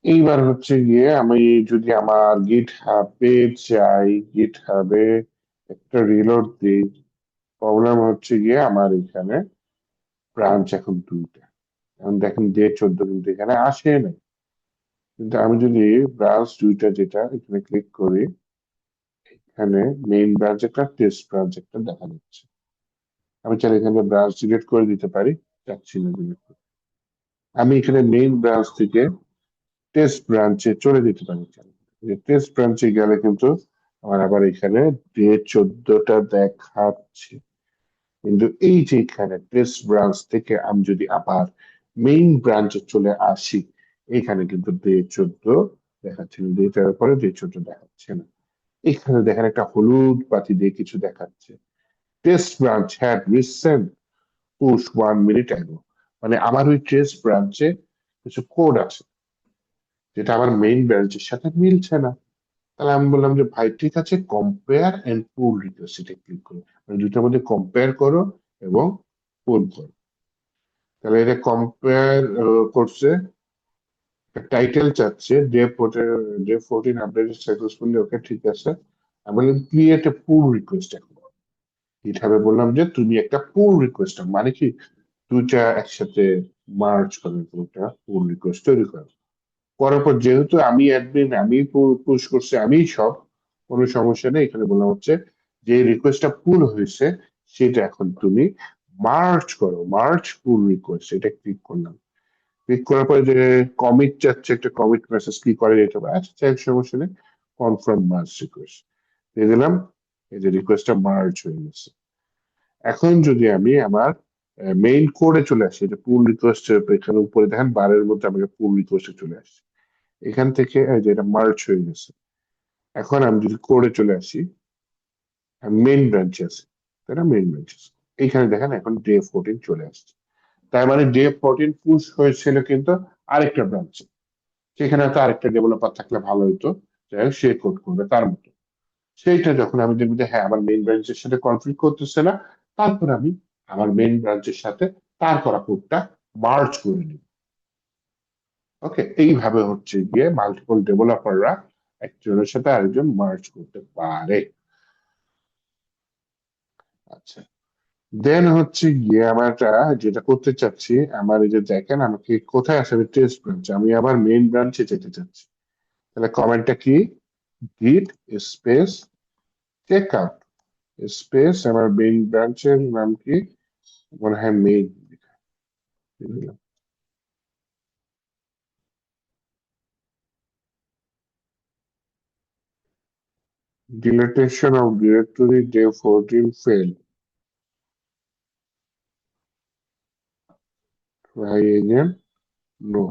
এইবার হচ্ছে গিয়ে আমি যদি আমার গিট হাবে যাই, গিট হাবে একটা রিলোড দিই, প্রবলেম হচ্ছে গিয়ে আমার এখানে ব্রাঞ্চ এখন দুইটা। এখন দেখেন ডে 14 কিন্তু এখানে আসে নাই, কিন্তু আমি যদি ব্রাঞ্চ দুইটা যেটা এখানে ক্লিক করি, এখানে মেইন ব্রাঞ্চ একটা, টেস্ট ব্রাঞ্চ একটা দেখা যাচ্ছে। আমি চাইলে এখানে ব্রাঞ্চ ডিলিট করে দিতে পারি, চাচ্ছি না delete করতে। আমি এখানে মেইন ব্রাঞ্চ থেকে টেস্ট ব্রাঞ্চে চলে যেতে পারি। টেস্ট ব্রাঞ্চে গেলে কিন্তু আমার আবার এখানে ডে 14টা দেখাচ্ছে, কিন্তু এই যে এখানে টেস্ট ব্রাঞ্চ থেকে আমি যদি আবার মেইন ব্রাঞ্চে চলে আসি, এখানে কিন্তু ডে 14 দেখাচ্ছে না, ডেটার পরে ডে 14 দেখাচ্ছে না। এখানে দেখেন একটা হলুদ বাতি দিয়ে কিছু দেখাচ্ছে, test branch had recent push 1 minute ago. মানে আমার ওই টেস্ট ব্রাঞ্চে কিছু কোড আছে যেটা আমার মেইন ব্রাঞ্চের সাথে মিলছে না। তাহলে আমি বললাম যে ভাই ঠিক আছে, কম্পেয়ার এন্ড পুল রিকোয়েস্ট, এটা ক্লিক করো, মানে দুটোর মধ্যে কম্পেয়ার করো এবং পুল করো। তাহলে এটা কম্পেয়ার করছে, টাইটেল চাচ্ছে ডে 14 আপডেট সাকসেসফুলি, ওকে ঠিক আছে। আমি বললাম ক্রিয়েট এ পুল রিকোয়েস্ট। এখন এইভাবে বললাম যে তুমি একটা পুল রিকোয়েস্ট, মানে কি দুইটা একসাথে মার্জ করে একটা পুল রিকোয়েস্ট তৈরি করো। করার পর যেহেতু আমি অ্যাডমিন, আমি পুশ করছি, আমি সব, কোনো সমস্যা নেই। এখানে বললাম হচ্ছে যে রিকোয়েস্টটা পুল হয়েছে সেটা এখন তুমি মার্চ করো, মার্চ পুল রিকোয়েস্ট, এটা ক্লিক করলাম। ক্লিক করার পরে যে কমিট চাচ্ছে, একটা কমিট মেসেজ কি করে এটা, আচ্ছা চাই সমস্যা নেই, কনফার্ম মার্চ রিকোয়েস্ট দিয়ে দিলাম। এই যে রিকোয়েস্টটা মার্চ হয়ে গেছে। এখন যদি আমি আমার মেইন কোডে চলে আসি, এটা পুল রিকোয়েস্ট, এখানে উপরে দেখেন বারের মধ্যে আমাকে পুল রিকোয়েস্টে চলে আসছে। এখান থেকে এই যে এটা মার্চ হয়ে গেছে। এখন আমি যদি কোডে চলে আসি, মেইন ব্রাঞ্চে আছে, তাই না, মেইন ব্রাঞ্চে আছে। এইখানে দেখেন এখন ডে 14 চলে আসছে। তার মানে ডে 14 পুশ হয়েছিল কিন্তু আরেকটা ব্রাঞ্চে। সেখানে তো আরেকটা ডেভেলপার থাকলে ভালো হতো, যাই হোক সে কোড করবে তার মতো। সেইটা যখন আমি দেখবো যে হ্যাঁ আমার মেইন ব্রাঞ্চের সাথে কনফ্লিক্ট করতেছে না, তারপর আমি আমার মেইন ব্রাঞ্চের সাথে তার করা কোডটা মার্জ করে নিই। ওকে, এইভাবে হচ্ছে গিয়ে মাল্টিপল ডেভেলপাররা একজনের সাথে আরেকজন মার্জ করতে পারে। আচ্ছা, দেন হচ্ছে গিয়ে আমরা যেটা করতে চাচ্ছি, আমার এই যে দেখেন আমাকে কোথায় আসলে টেস্ট ব্রাঞ্চ, আমি আবার মেইন ব্রাঞ্চে যেতে চাচ্ছি। তাহলে কমেন্টটা কি, গিট স্পেস চেক আউট স্পেস আমার মেইন ব্রাঞ্চের নাম কি, মনে হয় main, deletion of directory day 14 failed, try again, no।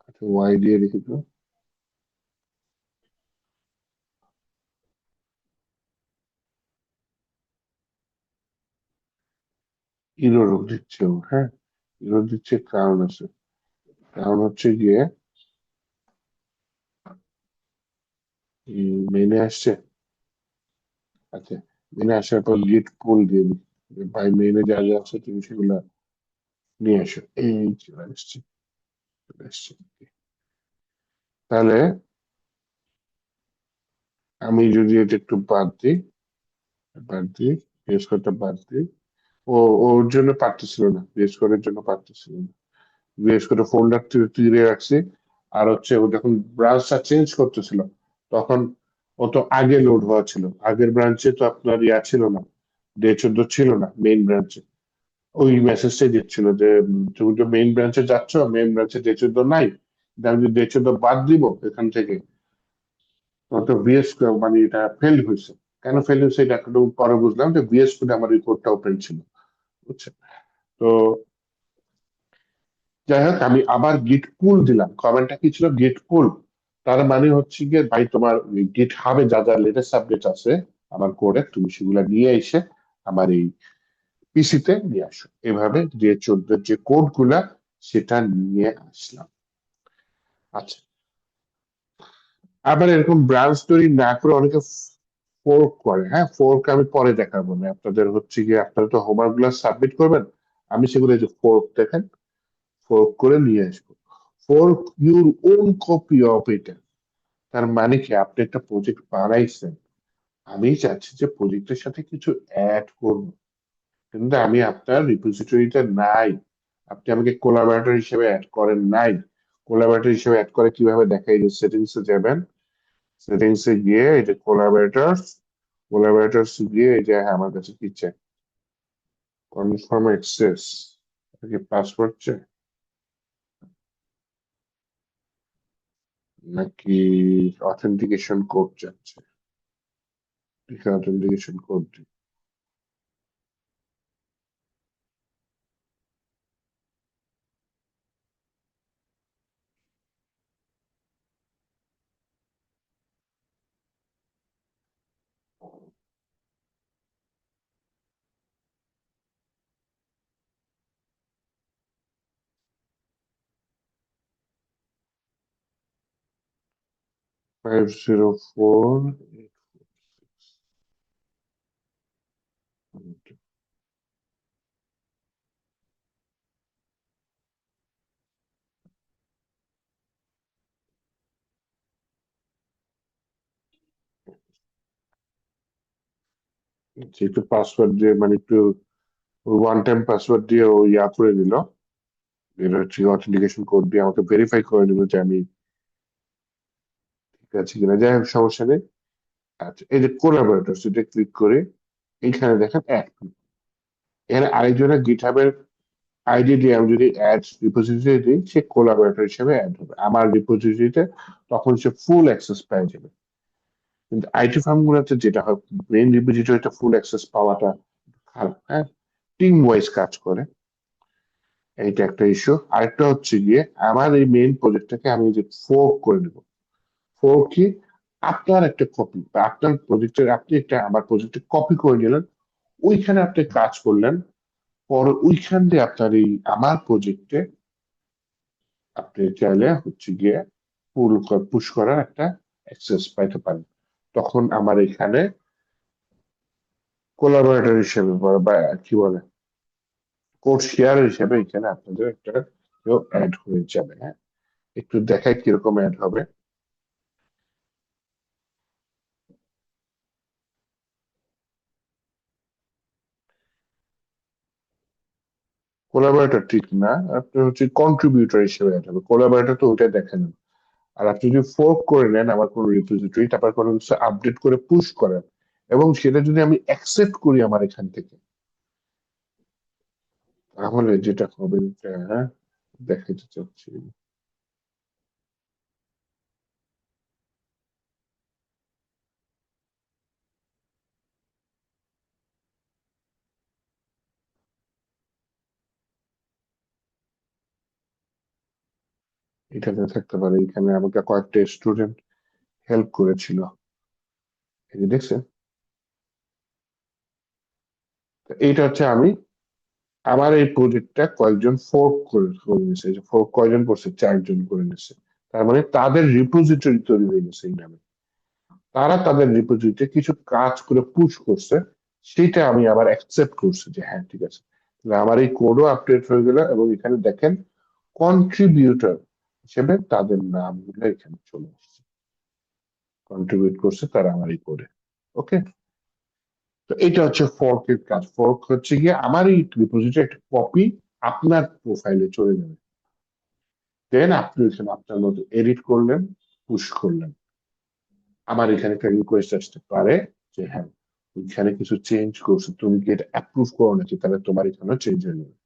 আচ্ছা ওয়াই দিয়ে লিখে দিলাম। ইরোর দিচ্ছে ও, হ্যাঁ ইরোর দিচ্ছে, কারণ আছে। কারণ হচ্ছে গিয়ে মেনে আসছে। আচ্ছা, মেনে আসার পর গিট পুল দিয়ে দিই, যে ভাই মেনে যা যা আছে তুমি সেগুলা নিয়ে আসো, এই চলে আসছে, চলে আসছে। তাহলে আমি যদি এটা একটু বাদ দিই, বাদ দিই, বিশেষ করে বাদ দিই, ও ওর জন্য পারতেছিল না, বিশেষ করার জন্য পারতেছিল না, বিশেষ করে ফোল্ডার তুলে রাখছি। আর হচ্ছে ও যখন ব্রাউজারটা চেঞ্জ করতেছিল তখন ও তো আগে লোড হওয়া ছিল, আগের ব্রাঞ্চে তো আপনার ইয়া ছিল না, ডে 14 ছিল না মেইন ব্রাঞ্চে। ওই মেসেজটাই দিচ্ছিল যে তুমি তো মেইন ব্রাঞ্চে যাচ্ছ, মেইন ব্রাঞ্চে ডে 14 নাই, কিন্তু আমি যদি ডে 14 বাদ দিব এখান থেকে, তখন তো ভিএস মানে এটা ফেল হয়েছে। কেন ফেল হয়েছে এটা একটু পরে বুঝলাম, যে ভিএস কোডে আমার রিপোর্টটা ওপেন ছিল, বুঝছেন। তো যাই হোক আমি আবার গিট পুল দিলাম, কমেন্টটা কি ছিল, গিট পুল। তার মানে হচ্ছে গিয়ে ভাই তোমার গিট হাবে যা যা লেটেস্ট আপডেট আছে আমার কোডে, তুমি সেগুলা নিয়ে এসে আমার এই পিসিতে নিয়ে আসো। এভাবে ডে 14 যে কোড গুলা সেটা নিয়ে আসলাম। আচ্ছা, আবার এরকম ব্রাঞ্চ তৈরি না করে অনেকে ফোর্ক করে, হ্যাঁ ফোর্ক আমি পরে দেখাবো না আপনাদের, হচ্ছে গিয়ে আপনারা তো হোমওয়ার্ক গুলো সাবমিট করবেন, আমি সেগুলো এই যে ফোর্ক দেখেন, ফোর্ক করে নিয়ে আসবো। Fork your own copy of এটা, তার মানে কি আপনি একটা প্রজেক্ট বানাইছেন, আমি চাচ্ছি যে প্রজেক্টের সাথে কিছু অ্যাড করব, কিন্তু আমি আপনার রিপোজিটরিতে নাই, আপনি আমাকে কোলাবরেটর হিসেবে অ্যাড করেন নাই। কোলাবরেটর হিসেবে অ্যাড করে কিভাবে দেখাই, যে সেটিংস এ যাবেন, সেটিংস এ গিয়ে এই যে কোলাবরেটরস, কোলাবরেটরস গিয়ে এই যে হ্যাঁ, আমার কাছে কি চাই, কনফার্ম অ্যাক্সেস, পাসওয়ার্ড চাই নাকি অথেন্টিকেশন কোড চাচ্ছে, অথেন্টিকেশন কোড 504। সে একটু পাসওয়ার্ড দিয়ে মানে একটু ওয়ান টাইম পাসওয়ার্ড দিয়ে ও ইয়া করে দিল, এটা হচ্ছে অথেন্টিকেশন কোড দিয়ে আমাকে ভেরিফাই করে নিল যে আমি ঠিক আছে কিনা। যাই হোক, সমস্যা নেই। আচ্ছা, এই যে কোলাবোরেটর, সেটা ক্লিক করে এইখানে দেখেন অ্যাড। এখানে আরেকজনের গিটহাবের আইডি দিয়ে আমি যদি অ্যাড রিপোজিটরি দিই, সে কোলাবোরেটর হিসেবে অ্যাড হবে আমার রিপোজিটরিতে। তখন সে ফুল অ্যাক্সেস পেয়ে যাবে। কিন্তু আইটি ফার্ম গুলোতে যেটা হয়, মেইন রিপোজিটরিতে ফুল অ্যাক্সেস পাওয়াটা খারাপ। হ্যাঁ, টিম ওয়াইজ কাজ করে, এইটা একটা ইস্যু। আরেকটা হচ্ছে গিয়ে আমার এই মেইন প্রজেক্টটাকে আমি যে ফোর্ক করে দেবো। ফোর্ক কি? আপনার একটা কপি বা আপনার প্রজেক্টের আপনি একটা আমার প্রজেক্টে কপি করে নিলেন, ওইখানে আপনি কাজ করলেন, পরে ওইখান দিয়ে আপনার এই আমার প্রজেক্টে আপনি চাইলে হচ্ছে গিয়ে পুল পুশ করার একটা অ্যাক্সেস পাইতে পারেন। তখন আমার এখানে কোলাবোরেটর হিসেবে বা কি বলে, কোড শেয়ার হিসেবে এখানে আপনাদের একটা কেউ অ্যাড হয়ে যাবে। হ্যাঁ, একটু দেখাই কিরকম অ্যাড হবে। কোলাবোরেটর ঠিক না, আপনি হচ্ছে কন্ট্রিবিউটর হিসেবে অ্যাড হবে। কোলাবোরেটর তো ওইটা দেখেন। আর আপনি যদি ফোর্ক করে নেন আমার কোনো রিপোজিটরি, তারপর কোনো কিছু আপডেট করে পুশ করেন, এবং সেটা যদি আমি অ্যাকসেপ্ট করি আমার এখান থেকে, তাহলে যেটা হবে, হ্যাঁ, দেখাইতে চাচ্ছি। এটাতে থাকতে পারে, এখানে আমাকে কয়েকটা স্টুডেন্ট হেল্প করেছিল। এই যে দেখছেন, তো এইটা হচ্ছে আমি আমার এই প্রজেক্টটা কয়েকজন ফোর্ক করে করে নিছে। এই যে ফোর্ক কয়জন করছে, 4 জন করে নিছে। তার মানে তাদের রিপোজিটরি তৈরি হয়ে গেছে এই নামে। তারা তাদের রিপোজিটরিতে কিছু কাজ করে পুশ করছে, সেটা আমি আবার অ্যাকসেপ্ট করছি যে হ্যাঁ ঠিক আছে। তাহলে আমার এই কোডও আপডেট হয়ে গেল, এবং এখানে দেখেন কন্ট্রিবিউটর হিসেবে তাদের নামগুলো এখানে চলে আসছে। কন্ট্রিবিউট করছে তারা আমার এই কোডে। ওকে, তো এটা হচ্ছে ফর্কের কাজ। ফর্ক হচ্ছে গিয়ে আমার এই রিপোজিটরি একটা কপি আপনার প্রোফাইলে চলে যাবে। দেন আপনি এখানে আপনার মতো এডিট করলেন, পুশ করলেন। আমার এখানে একটা রিকোয়েস্ট আসতে পারে যে হ্যাঁ, ওইখানে কিছু চেঞ্জ করছো, তুমি কি এটা অ্যাপ্রুভ করো নাকি, তাহলে তোমার এখানে চেঞ্জ হয়ে যাবে।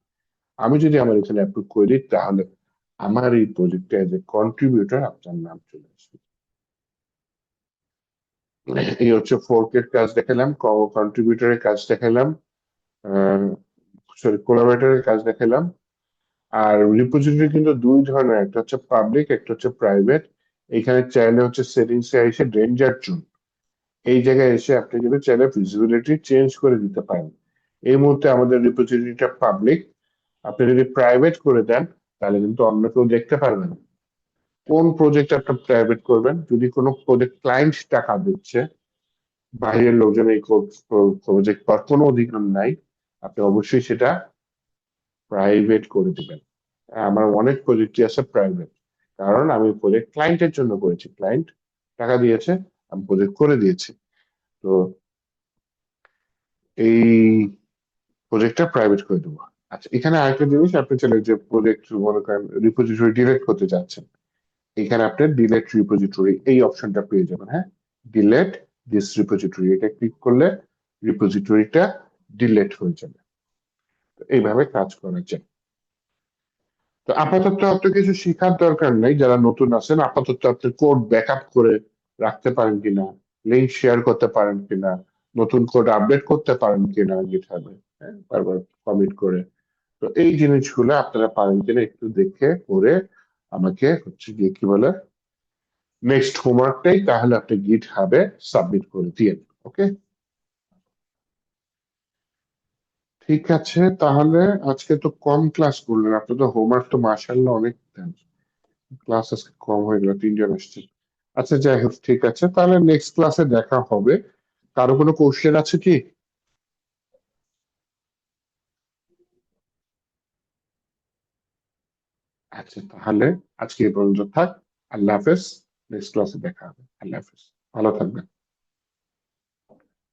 আমি যদি আমার এখানে অ্যাপ্রুভ করে দিই, তাহলে আমার এই প্রজেক্টে এজ এ কন্ট্রিবিউটর আপনার নাম চলে আসবে। এই হচ্ছে ফোর্কের কাজ দেখালাম, কন্ট্রিবিউটরের কাজ দেখালাম, সরি কোলাবোরেটরের কাজ দেখালাম। আর রিপোজিটরি কিন্তু দুই ধরনের, একটা হচ্ছে পাবলিক, একটা হচ্ছে প্রাইভেট। এখানে চাইলে হচ্ছে সেটিংস এ এসে ডেঞ্জার জোন, এই জায়গায় এসে আপনি কিন্তু চাইলে ভিজিবিলিটি চেঞ্জ করে দিতে পারেন। এই মুহূর্তে আমাদের রিপোজিটরিটা পাবলিক। আপনি যদি প্রাইভেট করে দেন, তাহলে কিন্তু অন্য কেউ দেখতে পারবে না। কোন প্রজেক্ট আপনি প্রাইভেট করবেন? যদি কোনো প্রজেক্ট ক্লায়েন্ট টাকা দিচ্ছে, বাইরের লোকজন এই প্রজেক্ট পাওয়ার কোনো অধিকার নাই, আপনি অবশ্যই সেটা প্রাইভেট করে দিবেন। আমার অনেক প্রজেক্টই আছে প্রাইভেট, কারণ আমি প্রজেক্ট ক্লায়েন্টের জন্য করেছি, ক্লায়েন্ট টাকা দিয়েছে, আমি প্রজেক্ট করে দিয়েছি। তো এই প্রজেক্টটা প্রাইভেট করে দেবো। আচ্ছা, এখানে আরেকটা জিনিস, আপনি চাইলে যে প্রজেক্ট মনে করেন রিপোজিটরি ডিলিট করতে চাচ্ছেন, এখানে আপনি ডিলেট রিপোজিটরি এই অপশনটা পেয়ে যাবেন। হ্যাঁ, ডিলেট দিস রিপোজিটরি, এটা ক্লিক করলে রিপোজিটরিটা ডিলেট হয়ে যাবে। তো এইভাবে কাজ করা যায়। তো আপাতত আপনার কিছু শেখার দরকার নেই, যারা নতুন আছেন আপাতত আপনি কোড ব্যাকআপ করে রাখতে পারেন কিনা, লিঙ্ক শেয়ার করতে পারেন কিনা, নতুন কোড আপডেট করতে পারেন কিনা গিটহাবে, হ্যাঁ, বারবার কমিট করে। তো এই জিনিসগুলো আপনারা পারেন কিনা একটু দেখে করে আমাকে হচ্ছে গিয়ে কি বলে নেক্সট হোমওয়ার্কটাই তাহলে আপনি গিট হাবে সাবমিট করে দিন। ওকে, ঠিক আছে। তাহলে আজকে তো কম ক্লাস করলেন, আপনি তো হোমওয়ার্ক তো মাশাআল্লাহ অনেক দেন। ক্লাস আজকে কম হয়ে গেল, 3 জন আসছে। আচ্ছা, যাই হোক, ঠিক আছে, তাহলে নেক্সট ক্লাসে দেখা হবে। কারো কোনো কোশ্চেন আছে কি? আচ্ছা, তাহলে আজকে এই পর্যন্ত থাক। আল্লাহ হাফেজ। নেক্সট ক্লাসে দেখা হবে। আল্লাহ হাফেজ, ভালো থাকবেন।